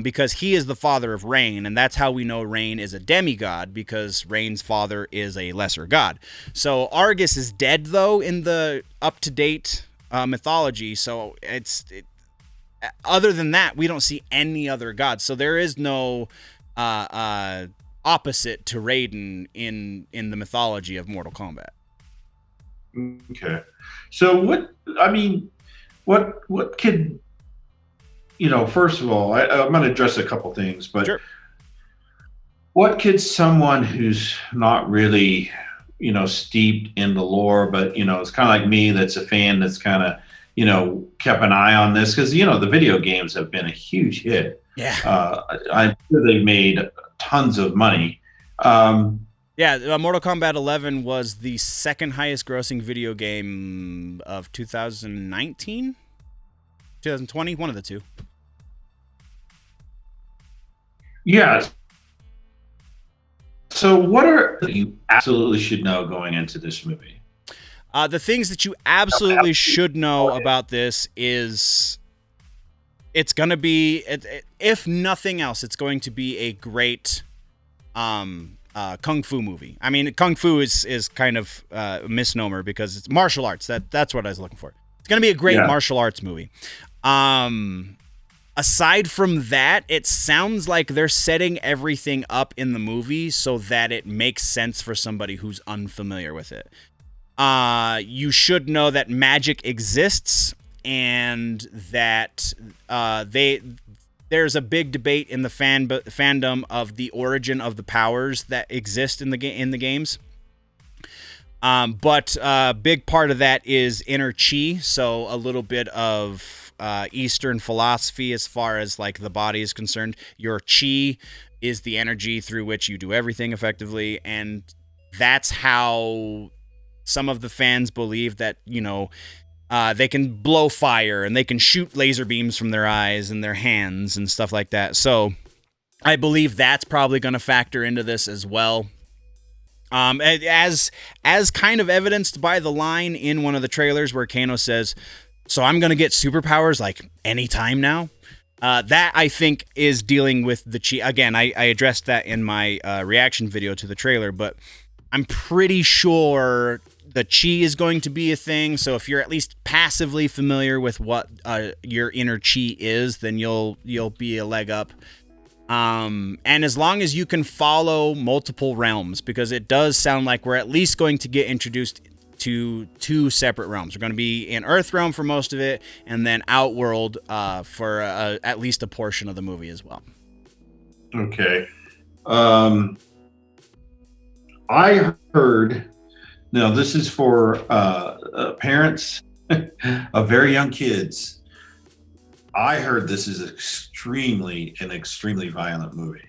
because he is the father of Rain, and that's how we know Rain is a demigod, because Rain's father is a lesser god. So Argus is dead, though, in the up-to-date mythology, so other than that, we don't see any other gods. So there is no opposite to Raiden in the mythology of Mortal Kombat. Okay. So what could, first of all, I'm going to address a couple things, but Sure. what could someone who's not really, steeped in the lore, but, it's kind of like me, that's a fan, that's kind of, kept an eye on this, because, the video games have been a huge hit. Yeah. I'm sure they've made tons of money. Yeah, Mortal Kombat 11 was the second highest grossing video game of 2019? 2020? One of the two. Yeah. So what are you absolutely should know going into this movie? The things that you absolutely should know about this is it's going to be, if nothing else, it's going to be a great kung fu movie. I mean, kung fu is kind of a misnomer because it's martial arts. That's what I was looking for. It's going to be a great martial arts movie. Aside from that, it sounds like they're setting everything up in the movie so that it makes sense for somebody who's unfamiliar with it. You should know that magic exists and that there's a big debate in the fandom of the origin of the powers that exist in the games. But a big part of that is inner chi, so a little bit of Eastern philosophy as far as like the body is concerned. Your chi is the energy through which you do everything effectively, and that's how some of the fans believe that, they can blow fire and they can shoot laser beams from their eyes and their hands and stuff like that. So I believe that's probably going to factor into this as well. As kind of evidenced by the line in one of the trailers where Kano says, "So I'm going to get superpowers like anytime now." That I think is dealing with the chi. Again, I addressed that in my reaction video to the trailer, but I'm pretty sure the chi is going to be a thing. So if you're at least passively familiar with what your inner chi is, then you'll be a leg up. And as long as you can follow multiple realms, because it does sound like we're at least going to get introduced to two separate realms. We're going to be in Earth realm for most of it, and then Outworld for at least a portion of the movie as well. Okay. I heard, now this is for parents of very young kids. I heard this is an extremely violent movie.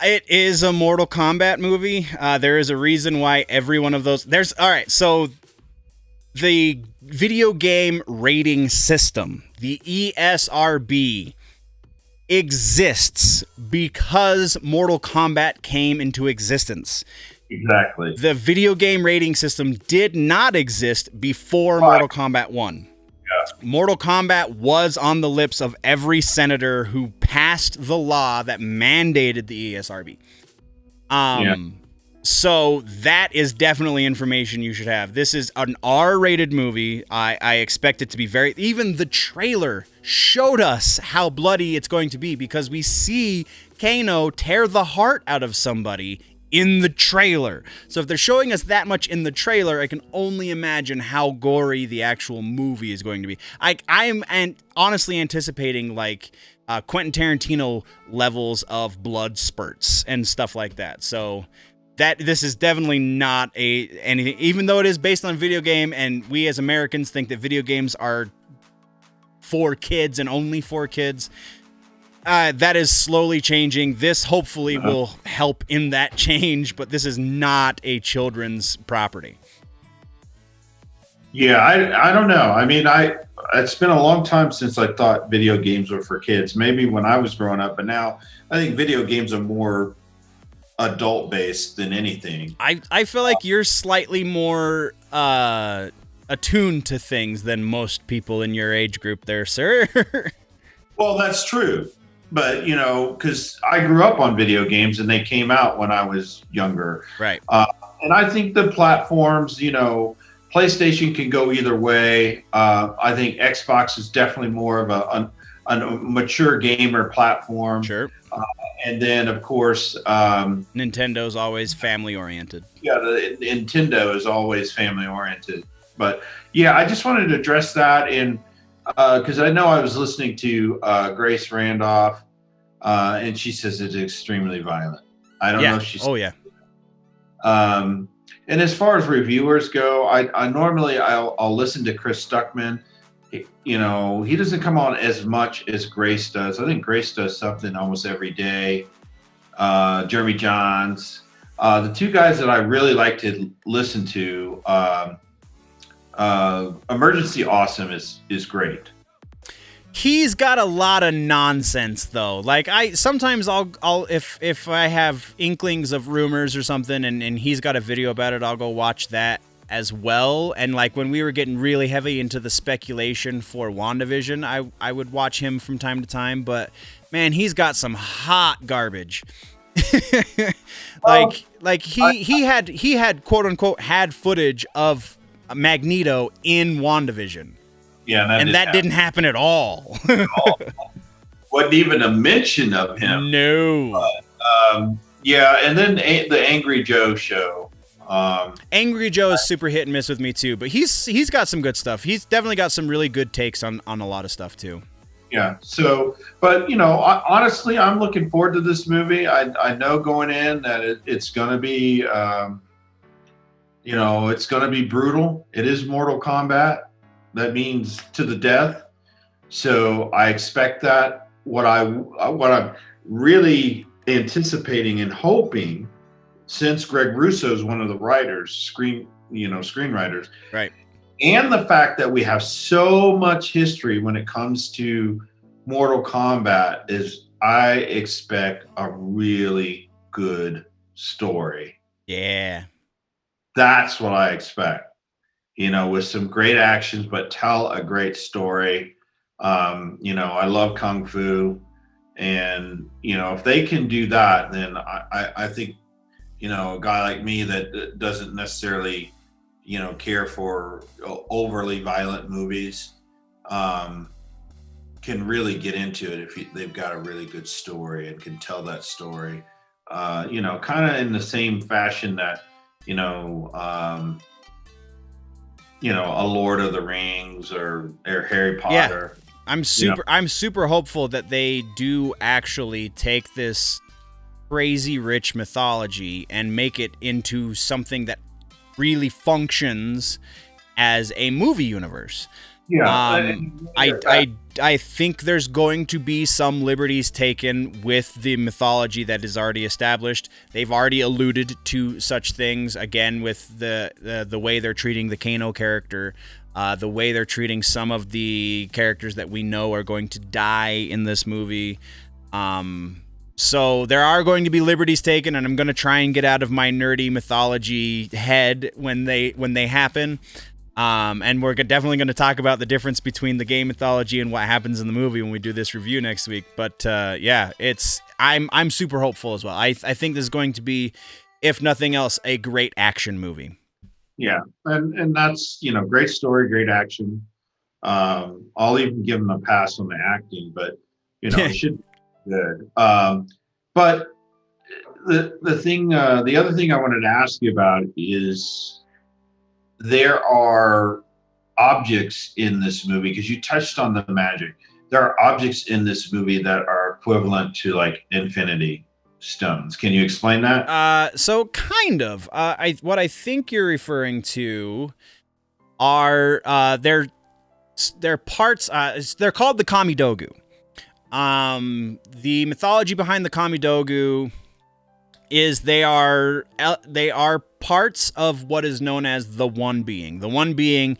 It is a Mortal Kombat movie. There is a reason why every one of those... All right, so the video game rating system, the ESRB, exists because Mortal Kombat came into existence. Exactly. The video game rating system did not exist before Mortal Kombat 1. Mortal Kombat was on the lips of every senator who passed the law that mandated the ESRB. So that is definitely information you should have. This is an R-rated movie. I expect it to be even the trailer showed us how bloody it's going to be because we see Kano tear the heart out of somebody in the trailer. So if they're showing us that much in the trailer, I can only imagine how gory the actual movie is going to be. I'm honestly anticipating like Quentin Tarantino levels of blood spurts and stuff like that. So this is definitely not anything, even though it is based on a video game, and we as Americans think that video games are for kids and only for kids. That is slowly changing. This hopefully will help in that change, but this is not a children's property. Yeah, I don't know. I mean, it's been a long time since I thought video games were for kids. Maybe when I was growing up, but now I think video games are more adult-based than anything. I feel like you're slightly more attuned to things than most people in your age group there, sir. Well, that's true. But, because I grew up on video games and they came out when I was younger. Right. And I think the platforms, PlayStation can go either way. I think Xbox is definitely more of a mature gamer platform. Sure. And then, of course, Nintendo's always family oriented. Yeah, the Nintendo is always family oriented. But yeah, I just wanted to address that because I know I was listening to Grace Randolph, and she says it's extremely violent. I don't know if she's. Oh yeah. And as far as reviewers go, I normally I'll listen to Chris Stuckman. He doesn't come on as much as Grace does. I think Grace does something almost every day. Jeremy Johns, the two guys that I really like to listen to. Emergency Awesome is great. He's got a lot of nonsense though. Like sometimes I'll if I have inklings of rumors or something and he's got a video about it, I'll go watch that as well. And like when we were getting really heavy into the speculation for WandaVision, I would watch him from time to time, but man, he's got some hot garbage. he had quote unquote had footage of Magneto in WandaVision. Yeah, and that didn't happen at all. Wasn't even a mention of him. No. But, yeah, and then the Angry Joe show. Angry Joe is super hit and miss with me too, but he's got some good stuff. He's definitely got some really good takes on a lot of stuff too. Yeah. So, but honestly, I'm looking forward to this movie. I know going in that it's going to be, it's going to be brutal. It is Mortal Kombat. That means to the death. So I expect that. What I'm really anticipating and hoping, since Greg Russo is one of the writers, screenwriters, right, and the fact that we have so much history when it comes to Mortal Kombat, is I expect a really good story. Yeah, that's what I expect. With some great actions, but tell a great story. I love Kung Fu. And, if they can do that, then I think, a guy like me that doesn't necessarily, care for overly violent movies, can really get into it if they've got a really good story and can tell that story, kind of in the same fashion that, a Lord of the Rings or Harry Potter. Yeah. I'm super hopeful that they do actually take this crazy rich mythology and make it into something that really functions as a movie universe. Yeah. I think there's going to be some liberties taken with the mythology that is already established. They've already alluded to such things, again, with the way they're treating the Kano character, the way they're treating some of the characters that we know are going to die in this movie. So there are going to be liberties taken, and I'm going to try and get out of my nerdy mythology head when they happen. And we're definitely going to talk about the difference between the game mythology and what happens in the movie when we do this review next week. But yeah, I'm super hopeful as well. I think this is going to be, if nothing else, a great action movie. Yeah, and that's great story, great action. I'll even give them a pass on the acting, but it should be good. But the other thing I wanted to ask you about is, there are objects in this movie, because you touched on the magic. There are objects in this movie that are equivalent to like Infinity Stones. Can you explain that? So kind of. What I think you're referring to are they're parts. They're called the Kamidogu. The mythology behind the Kamidogu is they are parts of what is known as the One Being. The One Being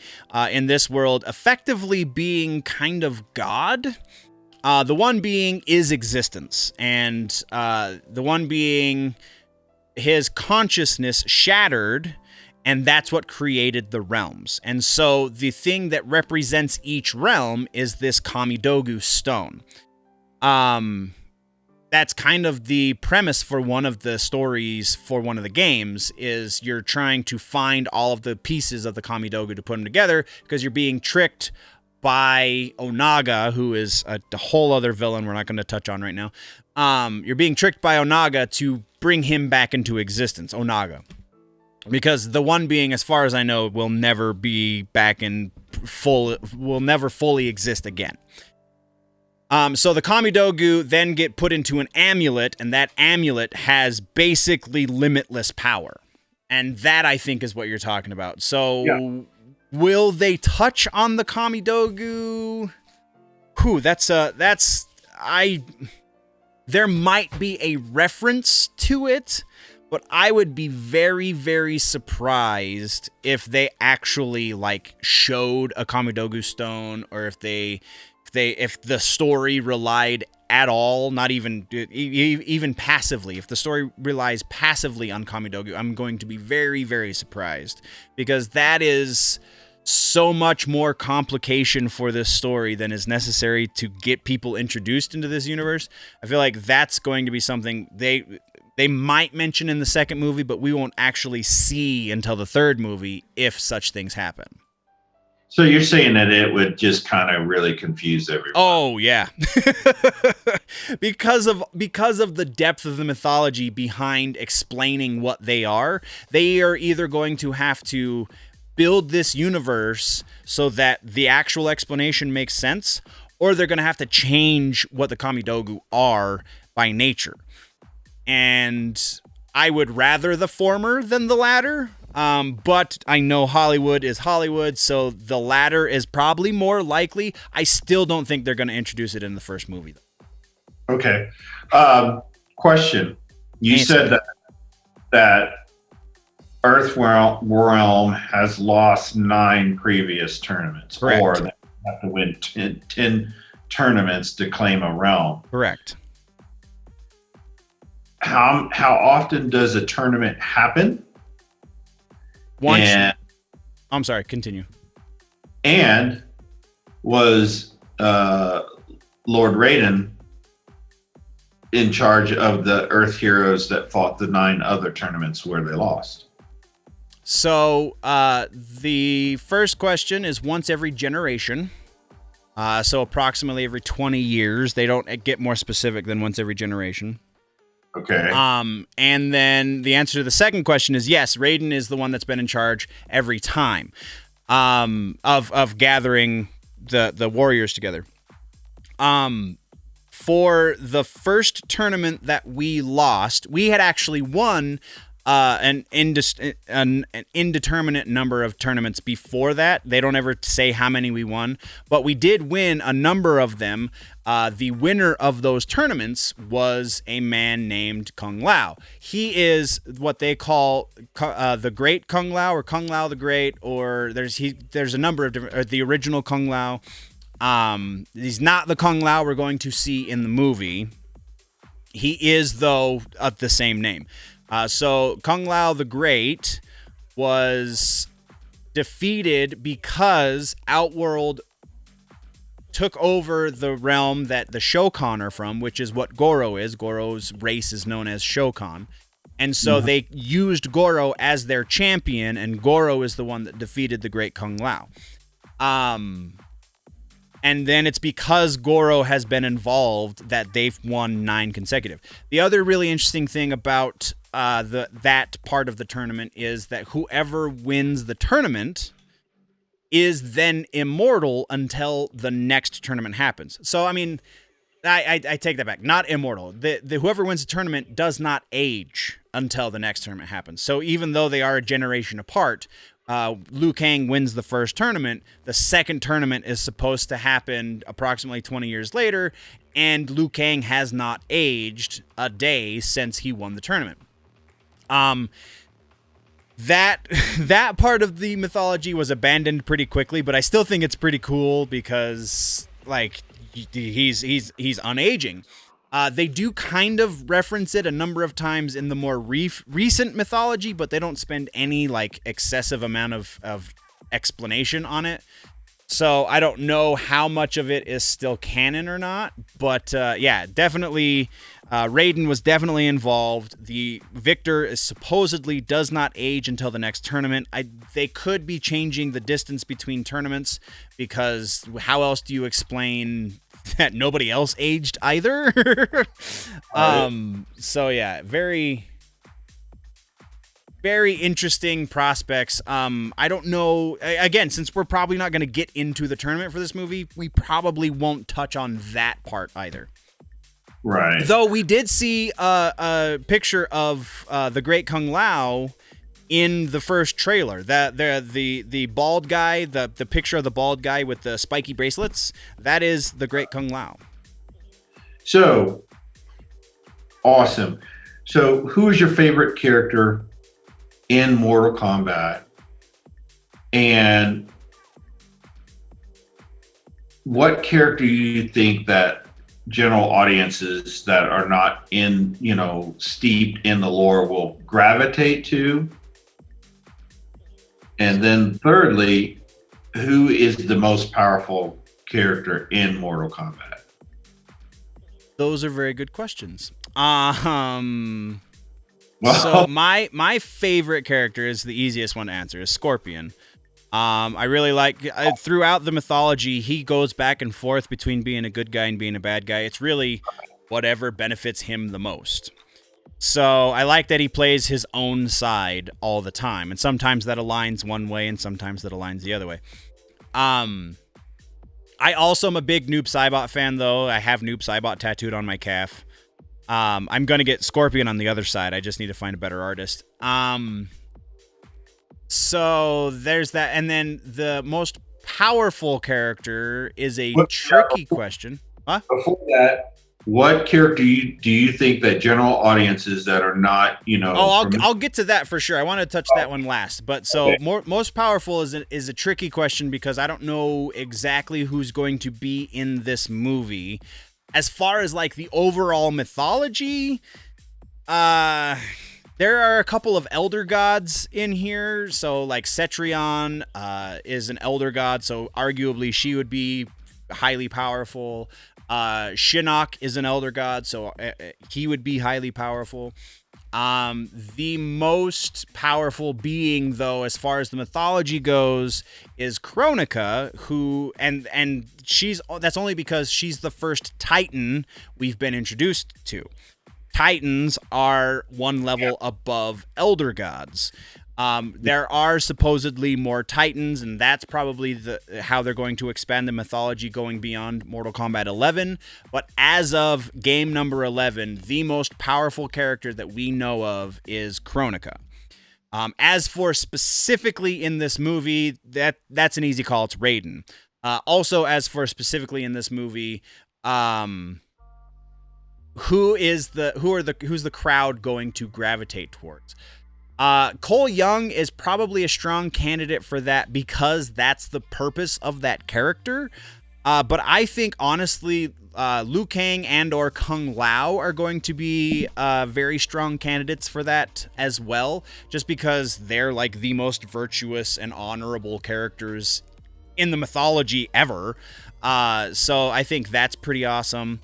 in this world effectively being kind of God. The One Being is existence, and the One Being, his consciousness shattered, and that's what created the realms. And so the thing that represents each realm is this Kamidogu stone. That's kind of the premise for one of the stories for one of the games, is you're trying to find all of the pieces of the Kamidogu to put them together, because you're being tricked by Onaga, who is a whole other villain we're not going to touch on right now. You're being tricked by Onaga to bring him back into existence, Onaga. Because the one being, as far as I know, will never be back in will never fully exist again. So the Kamidogu then get put into an amulet, and that amulet has basically limitless power. And that, I think, is what you're talking about. So will they touch on the Kamidogu? There might be a reference to it, but I would be very, very surprised if they actually showed a Kamidogu stone, or if the story relied at all, not even passively. If the story relies passively on Kamidogu, I'm going to be very, very surprised, because that is so much more complication for this story than is necessary to get people introduced into this universe. I feel like that's going to be something they might mention in the second movie, but we won't actually see until the third movie if such things happen. So you're saying that it would just kind of really confuse everyone? Oh, yeah. because of the depth of the mythology behind explaining what they are either going to have to build this universe so that the actual explanation makes sense, or they're going to have to change what the Kamidogu are by nature. And I would rather the former than the latter. But I know Hollywood is Hollywood, so the latter is probably more likely. I still don't think they're going to introduce it in the first movie, though. Okay. Question. You said that Earthrealm has lost 9 previous tournaments. Correct. Or they have to win 10 tournaments to claim a realm. Correct. How often does a tournament happen? I'm sorry, continue. And was Lord Raiden in charge of the Earth heroes that fought the 9 other tournaments where they lost? So the first question is once every generation. So approximately every 20 years. They don't get more specific than once every generation. Okay. And then the answer to the second question is yes, Raiden is the one that's been in charge every time of gathering the warriors together. For the first tournament that we lost, we had actually won an indeterminate number of tournaments before that. They don't ever say how many we won, but we did win a number of them. The winner of those tournaments was a man named Kung Lao. He is what they call the Great Kung Lao, or Kung Lao the Great, or there's a number of different, the original Kung Lao. He's not the Kung Lao we're going to see in the movie. He is, though, the same name. So Kung Lao the Great was defeated because Outworld took over the realm that the Shao Khan are from, which is what Goro is. Goro's race is known as Shao Khan. And so they used Goro as their champion, and Goro is the one that defeated the Great Kung Lao. And then it's because Goro has been involved that they've won 9 consecutive. The other really interesting thing about that part of the tournament is that whoever wins the tournament is then immortal until the next tournament happens. So, I mean, I take that back. Not immortal. The whoever wins the tournament does not age until the next tournament happens. So even though they are a generation apart, Liu Kang wins the first tournament. The second tournament is supposed to happen approximately 20 years later, and Liu Kang has not aged a day since he won the tournament. That part of the mythology was abandoned pretty quickly, but I still think it's pretty cool because, like, he's unaging. They do kind of reference it a number of times in the more recent mythology, but they don't spend any excessive amount of explanation on it. So I don't know how much of it is still canon or not, but yeah, definitely Raiden was definitely involved. The victor is supposedly does not age until the next tournament. They could be changing the distance between tournaments, because how else do you explain that nobody else aged either? So yeah, very very interesting prospects. I don't know. Again, since we're probably not going to get into the tournament for this movie, we probably won't touch on that part either. Right. Though we did see a picture of the Great Kung Lao in the first trailer. That the bald guy, the picture of the bald guy with the spiky bracelets, that is the Great Kung Lao. So awesome. So who is your favorite character in Mortal Kombat? And what character do you think that general audiences that are not in, steeped in the lore will gravitate to? And then thirdly, who is the most powerful character in Mortal Kombat? Those are very good questions. Well, So my favorite character is the easiest one to answer, is Scorpion. I really like throughout the mythology, he goes back and forth between being a good guy and being a bad guy. It's really whatever benefits him the most. So I like that he plays his own side all the time, and sometimes that aligns one way and sometimes that aligns the other way. I also am a big Noob Saibot fan, though. I have Noob Saibot tattooed on my calf. I'm going to get Scorpion on the other side. I just need to find a better artist. So there's that. And then the most powerful character is a tricky question. Huh? Before that, what character do you think that general audiences that are not, I'll get to that for sure. I want to touch that one last. But so most powerful is a tricky question because I don't know exactly who's going to be in this movie. As far as like the overall mythology, there are a couple of elder gods in here. So like Cetrion is an elder god, so arguably she would be highly powerful. Shinnok is an elder god, so he would be highly powerful. The most powerful being, though, as far as the mythology goes, is Kronika, who and that's only because she's the first Titan we've been introduced to. Titans are one level above elder gods. There are supposedly more Titans, and that's probably how they're going to expand the mythology going beyond Mortal Kombat 11. But as of game number 11, the most powerful character that we know of is Kronika. As for specifically in this movie, that's an easy call. It's Raiden. Also, as for specifically in this movie, who's the crowd going to gravitate towards? Cole Young is probably a strong candidate for that because that's the purpose of that character. But I think, honestly, Liu Kang and or Kung Lao are going to be very strong candidates for that as well, just because they're like the most virtuous and honorable characters in the mythology ever. So I think that's pretty awesome.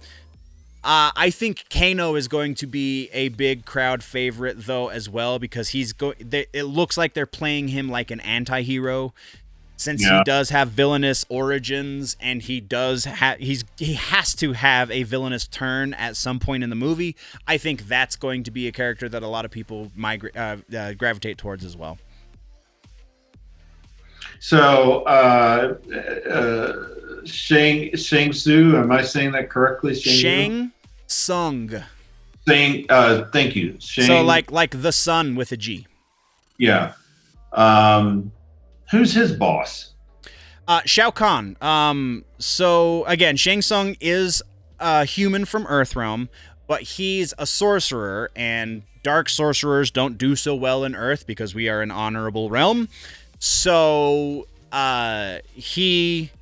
I think Kano is going to be a big crowd favorite, though, as well, because it looks like they're playing him like an anti-hero, since he does have villainous origins, and he has to have a villainous turn at some point in the movie. I think that's going to be a character that a lot of people gravitate towards as well. So, Shang Tsung, am I saying that correctly? Shang Tsung. Thank you. Shang, so like the sun with a G. Yeah. Who's his boss? Shao Khan. So again, Shang Tsung is a human from Earthrealm, but he's a sorcerer, and dark sorcerers don't do so well in Earth because we are an honorable realm. So he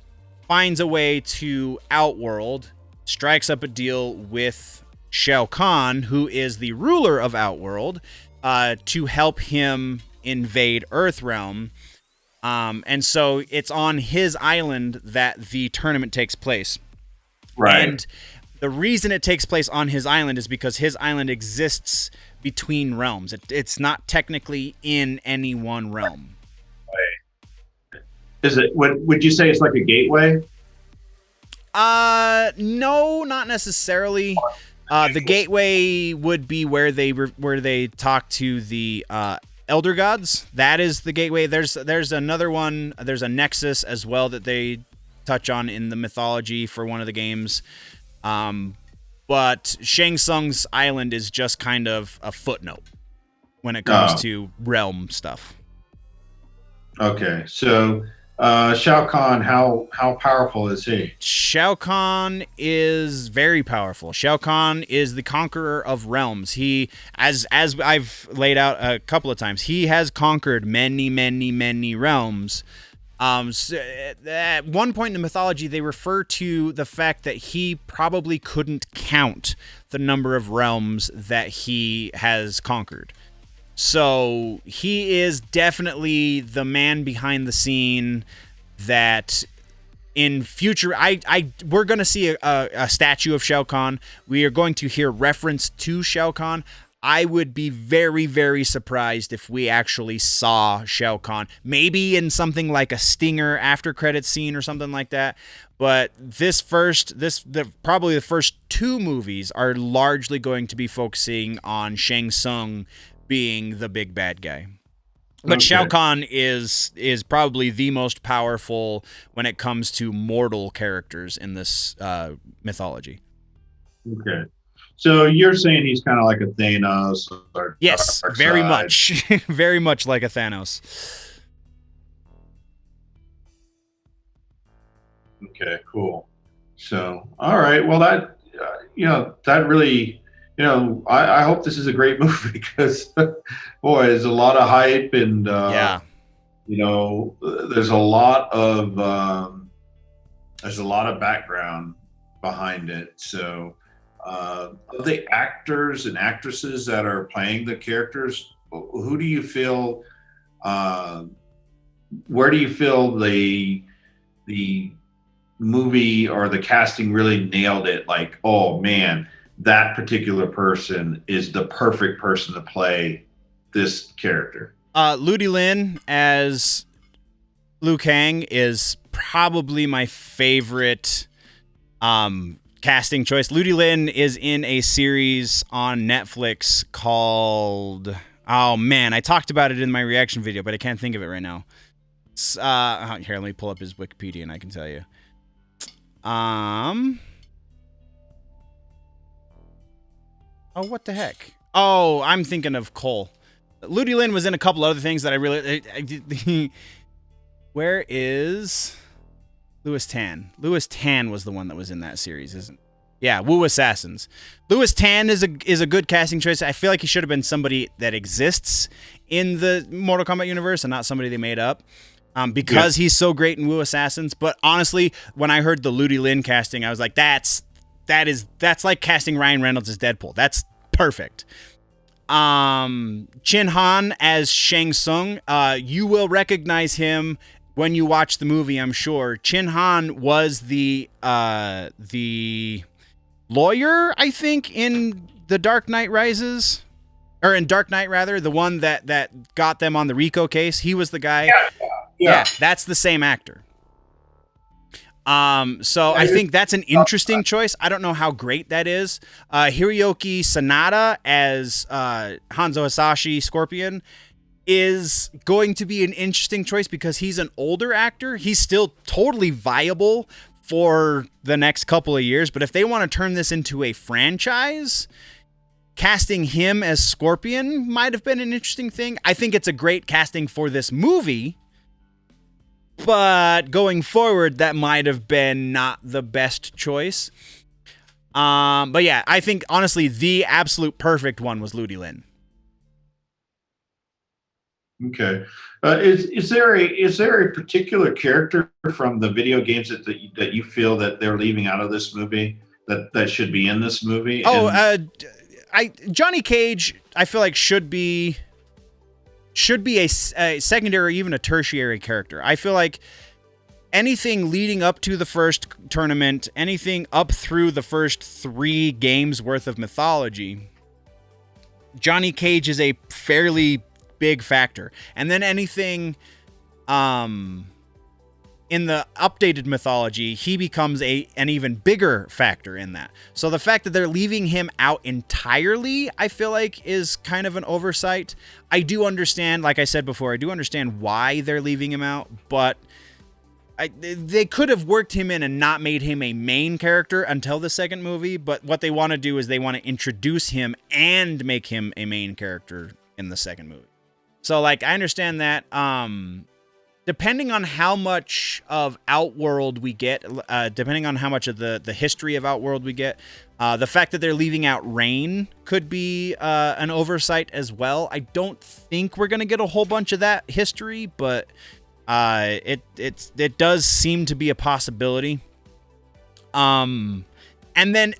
finds a way to Outworld, strikes up a deal with Shao Khan, who is the ruler of Outworld, to help him invade Earthrealm. And so it's on his island that the tournament takes place. Right. And the reason it takes place on his island is because his island exists between realms. It's not technically in any one realm. Is it? Would you say it's like a gateway? No, not necessarily. The gateway would be where they talk to the Elder Gods. That is the gateway. There's another one. There's a Nexus as well that they touch on in the mythology for one of the games. But Shang Tsung's island is just kind of a footnote when it comes to realm stuff. Okay, so Shao Khan, how powerful is he? Shao Khan is very powerful. Shao Khan is the conqueror of realms. He, as I've laid out a couple of times, he has conquered many realms. So at one point in the mythology, they refer to the fact that he probably couldn't count the number of realms that he has conquered. So he is definitely the man behind the scene that in future, we're going to see a statue of Shao Kahn. We are going to hear reference to Shao Kahn. I would be very, very surprised if we actually saw Shao Kahn, maybe in something like a stinger after credit scene or something like that. But probably the first two movies are largely going to be focusing on Shang Tsung being the big bad guy. But okay. Shao Kahn is probably the most powerful when it comes to mortal characters in this mythology. Okay. So you're saying he's kind of like a Thanos? Or yes, very much. Very much like a Thanos. Okay, cool. So, all right. Well, that, that really... I hope this is a great movie because, boy, there's a lot of hype and, there's a lot of background behind it. So, of the actors and actresses that are playing the characters, who do you feel? Where do you feel the movie or the casting really nailed it? Like, oh man, that particular person is the perfect person to play this character. Ludi Lin as Liu Kang is probably my favorite casting choice. Ludi Lin is in a series on Netflix called... Oh, man, I talked about it in my reaction video, but I can't think of it right now. Here, let me pull up his Wikipedia and I can tell you. Oh, what the heck? Oh, I'm thinking of Cole. Ludi Lin was in a couple other things that I really... Where is Louis Tan? Louis Tan was the one that was in that series, isn't it? Yeah, Wu Assassins. Louis Tan is a good casting choice. I feel like he should have been somebody that exists in the Mortal Kombat universe and not somebody they made up. Because he's so great in Wu Assassins. But honestly, when I heard the Ludi Lin casting, I was like, that's like casting Ryan Reynolds as Deadpool. That's perfect. Chinhan as Shang Tsung. You will recognize him when you watch the movie, I'm sure. Chinhan was the lawyer, I think, in The Dark Knight Rises. Or in Dark Knight, rather. The one that got them on the Rico case. He was the guy. Yeah, that's the same actor. So I think that's an interesting choice. I don't know how great that is. Hiroyuki Sanada as Hanzo Hasashi Scorpion is going to be an interesting choice because he's an older actor. He's still totally viable for the next couple of years. But if they want to turn this into a franchise, casting him as Scorpion might have been an interesting thing. I think it's a great casting for this movie. But going forward, that might have been not the best choice. But yeah, I think, honestly, the absolute perfect one was Ludi Lin. Okay. Is there a particular character from the video games that you feel that they're leaving out of this movie that should be in this movie? Johnny Cage, I feel like should be a secondary or even a tertiary character. I feel like anything leading up to the first tournament, anything up through the first 3 games worth of mythology, Johnny Cage is a fairly big factor. And then anything in the updated mythology, he becomes an even bigger factor in that. So the fact that they're leaving him out entirely, I feel like is kind of an oversight. I do understand, like I said before, I do understand why they're leaving him out, but they could have worked him in and not made him a main character until the second movie, but what they want to do is they want to introduce him and make him a main character in the second movie. So, like, I understand that. Depending on how much of Outworld we get, depending on how much of the history of Outworld we get, the fact that they're leaving out Rain could be an oversight as well. I don't think we're going to get a whole bunch of that history, but it does seem to be a possibility. And then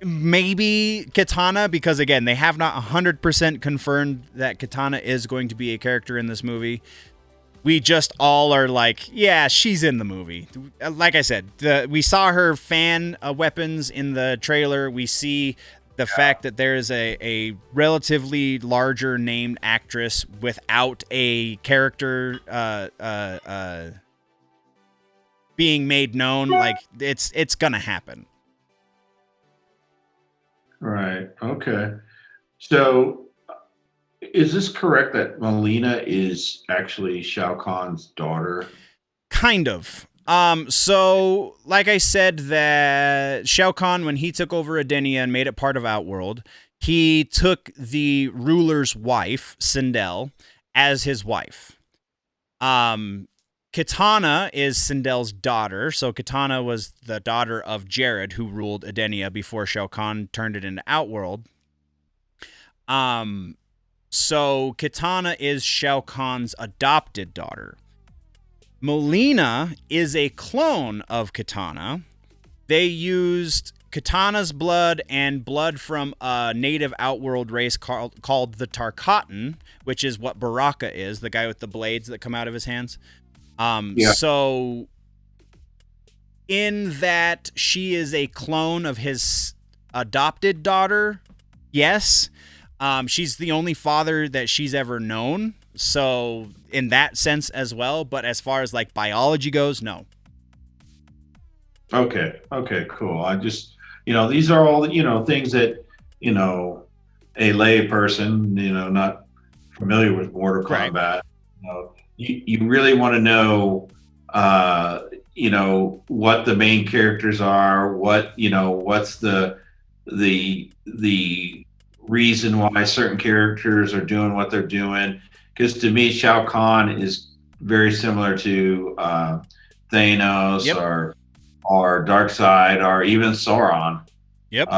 maybe Katana, because again, they have not 100% confirmed that Katana is going to be a character in this movie. We just all are like, yeah, she's in the movie. Like I said, we saw her fan weapons in the trailer. We see the fact that there's a relatively larger named actress without a character being made known. Like, it's gonna happen. Right. Okay. So, is this correct that Melina is actually Shao Kahn's daughter? Kind of. So, like I said, that Shao Kahn, when he took over Edenia and made it part of Outworld, he took the ruler's wife, Sindel, as his wife. Katana is Sindel's daughter, so Katana was the daughter of Jared, who ruled Edenia before Shao Kahn turned it into Outworld. So Katana is Shao Kahn's adopted daughter. Melina is a clone of Katana. They used Katana's blood and blood from a native Outworld race called the Tarkatan, which is what Baraka is, the guy with the blades that come out of his hands. So in that she is a clone of his adopted daughter, yes. She's the only father that she's ever known. So in that sense as well, but as far as like biology goes, no. Okay, cool. I just, these are all, things that, a lay person, not familiar with Mortal Kombat, you really want to know, what the main characters are, what's the reason why certain characters are doing what they're doing. Because to me, Shao Kahn is very similar to Thanos or Darkseid or even Sauron. Yep.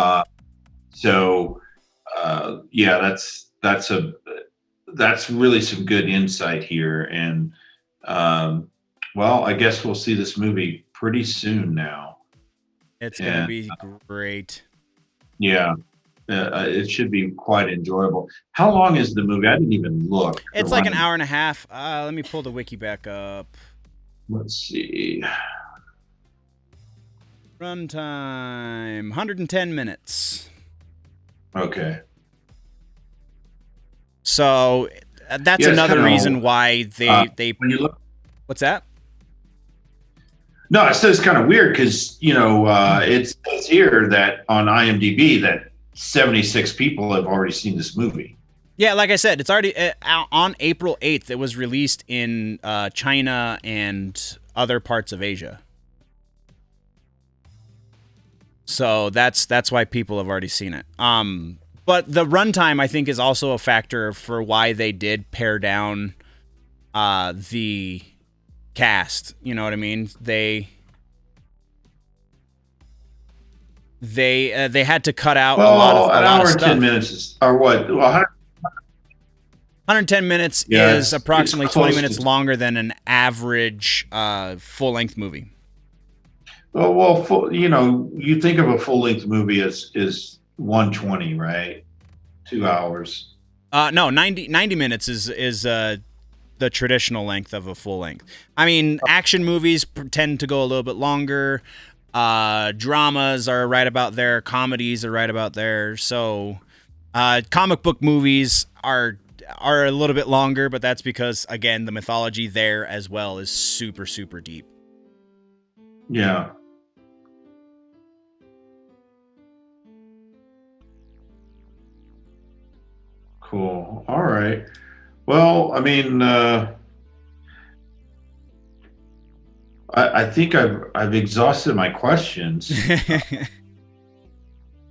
That's really some good insight here. And I guess we'll see this movie pretty soon now. It's gonna be great. Yeah. It should be quite enjoyable. How long is the movie? I didn't even look. It's like an hour and a half. Let me pull the wiki back up. Let's see. Runtime 110 minutes. Okay. So that's another reason why they. When you look, what's that? No, it says kind of weird because it says here that on IMDb that 76 people have already seen this movie. Yeah, like I said, it's already out on April 8th. It was released in China and other parts of Asia. So that's why people have already seen it. But the runtime, I think, is also a factor for why they did pare down the cast. You know what I mean? They had to cut out a lot of an hour and stuff. 10 minutes is, or what? 110 minutes is approximately 20 minutes longer than an average full-length movie. You think of a full-length movie as 120, right? 2 hours. No, 90 minutes is the traditional length of a full length. I mean, action movies tend to go a little bit longer. Dramas are right about there. Comedies are right about there. So, comic book movies are a little bit longer, but that's because, again, the mythology there as well is super, super deep. Yeah. Cool. All right. Well, I mean, I think I've exhausted my questions,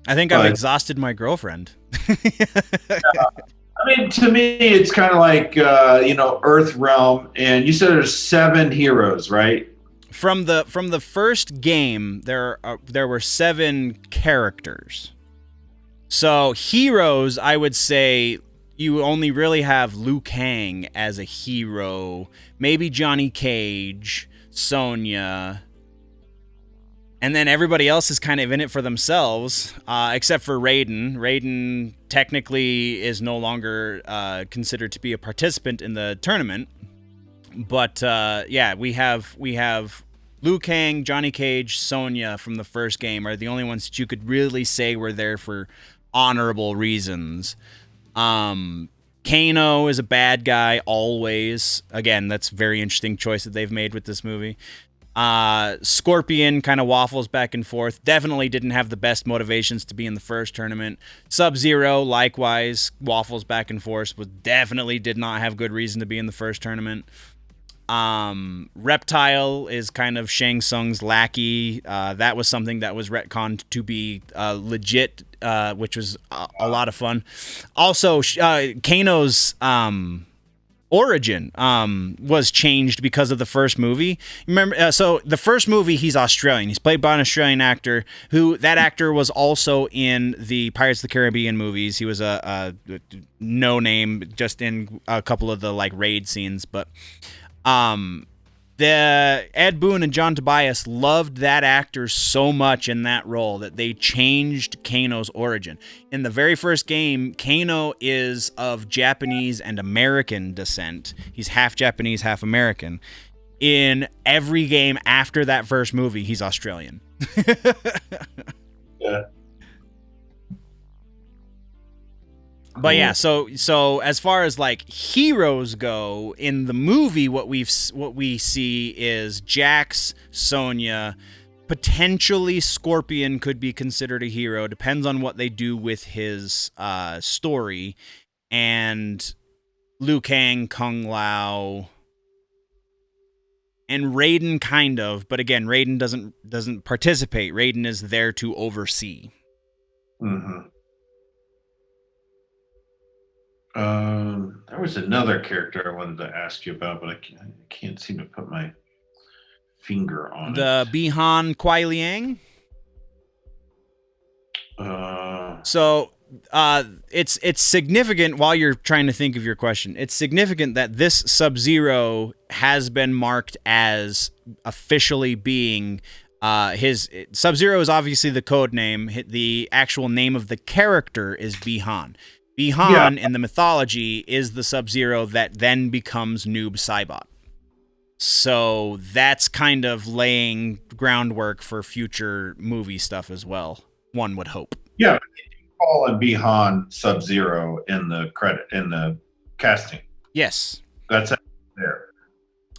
I think I've but exhausted my girlfriend. I mean, to me, it's kind of like Earth Realm, and you said there's 7 heroes, right? From the first game, there were 7 characters. So heroes, I would say you only really have Liu Kang as a hero, maybe Johnny Cage, Sonya, and then everybody else is kind of in it for themselves, except for Raiden. Raiden technically is no longer considered to be a participant in the tournament. But yeah, we have Liu Kang, Johnny Cage, Sonya from the first game are the only ones that you could really say were there for honorable reasons. Kano is a bad guy always. Again, that's a very interesting choice that they've made with this movie. Scorpion kind of waffles back and forth. Definitely didn't have the best motivations to be in the first tournament. Sub-Zero, likewise, waffles back and forth, but definitely did not have good reason to be in the first tournament. Reptile is kind of Shang Tsung's lackey. That was something that was retconned to be legit, which was a lot of fun. Also, Kano's origin was changed because of the first movie. Remember, so the first movie, he's Australian. He's played by an Australian actor who, that actor was also in the Pirates of the Caribbean movies. He was a no name, just in a couple of the like raid scenes, but the Ed Boon and John Tobias loved that actor so much in that role that they changed Kano's origin. In the very first game, Kano is of Japanese and American descent. He's half Japanese, half American. In every game after that first movie, he's Australian. Yeah. But yeah, so as far as like heroes go in the movie, what we see is Jax, Sonya, potentially Scorpion could be considered a hero. Depends on what they do with his story, and Liu Kang, Kung Lao, and Raiden kind of. But again, Raiden doesn't participate. Raiden is there to oversee. Mm-hmm. There was another character I wanted to ask you about, but I can't seem to put my finger on it. The Bihan Kuai Liang. So it's significant while you're trying to think of your question. It's significant that this Sub-Zero has been marked as officially being his Sub-Zero is obviously the code name. The actual name of the character is Bihan. Bihan in the mythology is the Sub-Zero that then becomes Noob Saibot. So that's kind of laying groundwork for future movie stuff as well, one would hope. Yeah, call him Bihan Sub-Zero in the casting. Yes. That's there.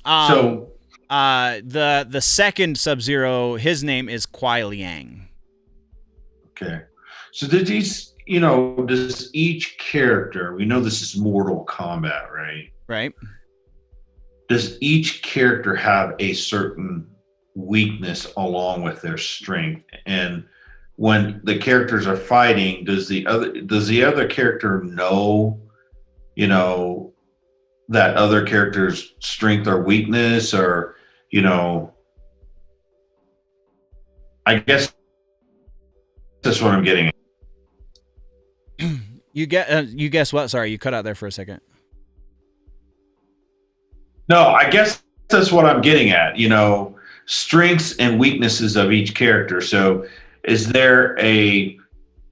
So the second Sub-Zero, his name is Kuai Liang. Okay. So does each character, we know this is Mortal Kombat, right? Right. Does each character have a certain weakness along with their strength? And when the characters are fighting, does the other character know, that other character's strength or weakness, or, I guess that's what I'm getting at. You guess what? Sorry, you cut out there for a second. No, I guess that's what I'm getting at. Strengths and weaknesses of each character. So, is there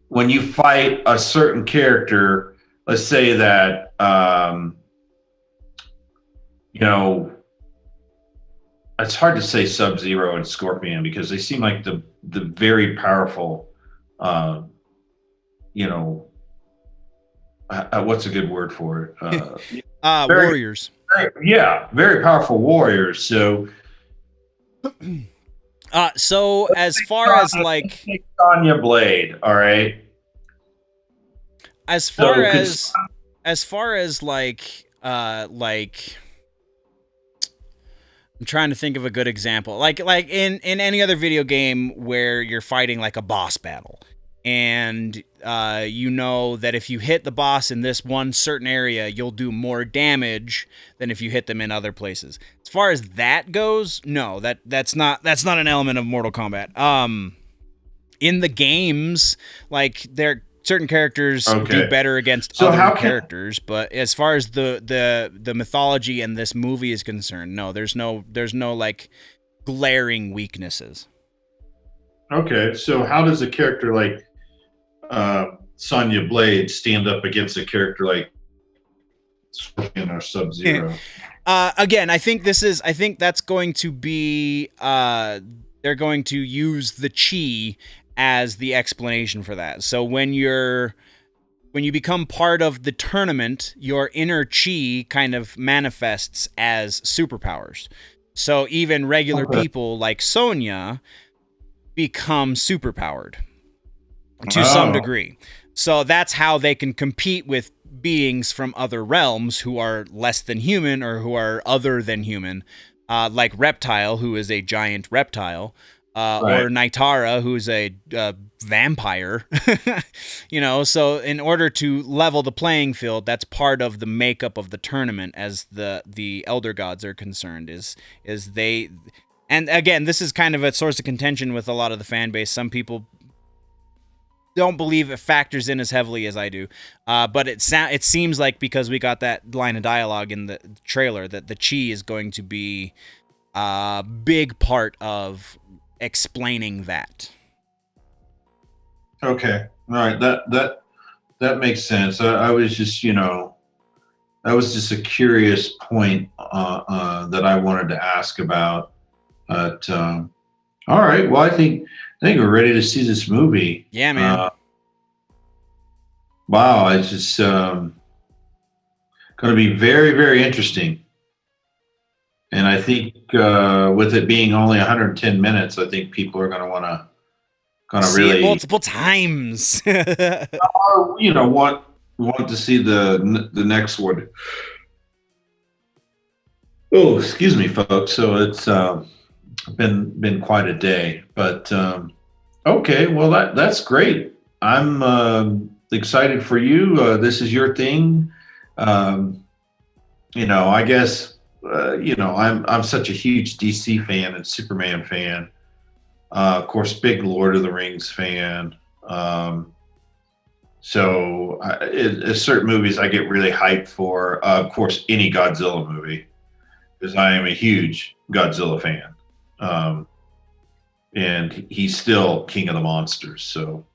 when you fight a certain character, let's say that it's hard to say Sub-Zero and Scorpion because they seem like the very powerful. What's a good word for it? Warriors. Very powerful warriors. So So as far as like, Sonya Blade, all right. as far as like I'm trying to think of a good example. Like in any other video game where you're fighting like a boss battle, and you know that if you hit the boss in this one certain area, you'll do more damage than if you hit them in other places. As far as that goes, no, that's not an element of Mortal Kombat. In the games, like certain characters do better against other characters, but as far as the mythology and this movie is concerned, no, there's no like glaring weaknesses. Okay, so how does a character like Sonya Blade stand up against a character like Scorpion or Sub-Zero? Again, I think that's going to be they're going to use the chi as the explanation for that. So when you become part of the tournament, your inner chi kind of manifests as superpowers. So even regular people like Sonya become superpowered to some degree. So that's how they can compete with beings from other realms who are less than human or who are other than human, like Reptile, who is a giant reptile. Or Nitara, who's a vampire, so in order to level the playing field, that's part of the makeup of the tournament as the Elder Gods are concerned, is they, and again, this is kind of a source of contention with a lot of the fan base. Some people don't believe it factors in as heavily as I do, but it seems like because we got that line of dialogue in the trailer that the chi is going to be a big part of explaining that. Okay, all right, that makes sense. I was just, that was just a curious point that I wanted to ask about. But all right, well, I think we're ready to see this movie. Yeah, man. Wow, it's just going to be very, very interesting. And I think with it being only 110 minutes, I think people are going to want to see really it multiple times. want to see the next one. Oh, excuse me, folks. So it's been quite a day, but okay. Well, that's great. I'm excited for you. This is your thing. I guess. I'm such a huge DC fan and Superman fan. Of course, big Lord of the Rings fan. So certain movies I get really hyped for. Of course, any Godzilla movie, because I am a huge Godzilla fan. And he's still king of the monsters. So.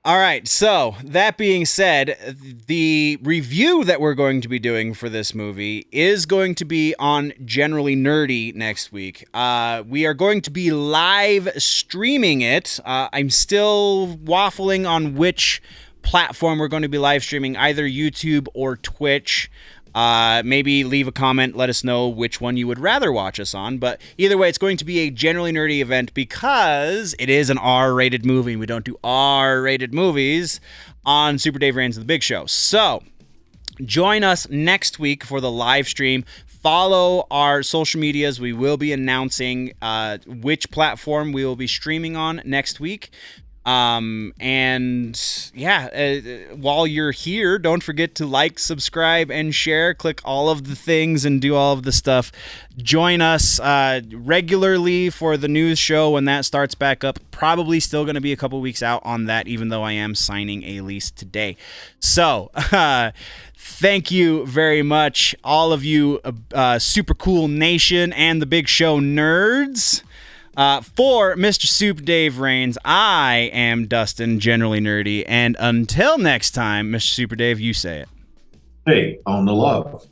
All right, so that being said, the review that we're going to be doing for this movie is going to be on Generally Nerdy next week. We are going to be live streaming it. I'm still waffling on which platform we're going to be live streaming, either YouTube or Twitch. Maybe leave a comment, let us know which one you would rather watch us on. But either way, it's going to be a Generally Nerdy event because it is an R-rated movie, and we don't do R-rated movies on Super Dave Reigns of the Big Show. So join us next week for the live stream. Follow our social medias. We will be announcing which platform we will be streaming on next week. While you're here, don't forget to like, subscribe, and share. Click all of the things and do all of the stuff. Join us regularly for the news show when that starts back up. Probably still going to be a couple weeks out on that, even though I am signing a lease today. So, thank you very much, all of you Super Cool Nation and the Big Show nerds. For Mr. Super Dave Reigns, I am Dustin, Generally Nerdy, and until next time, Mr. Super Dave, you say it. Hey, on the love.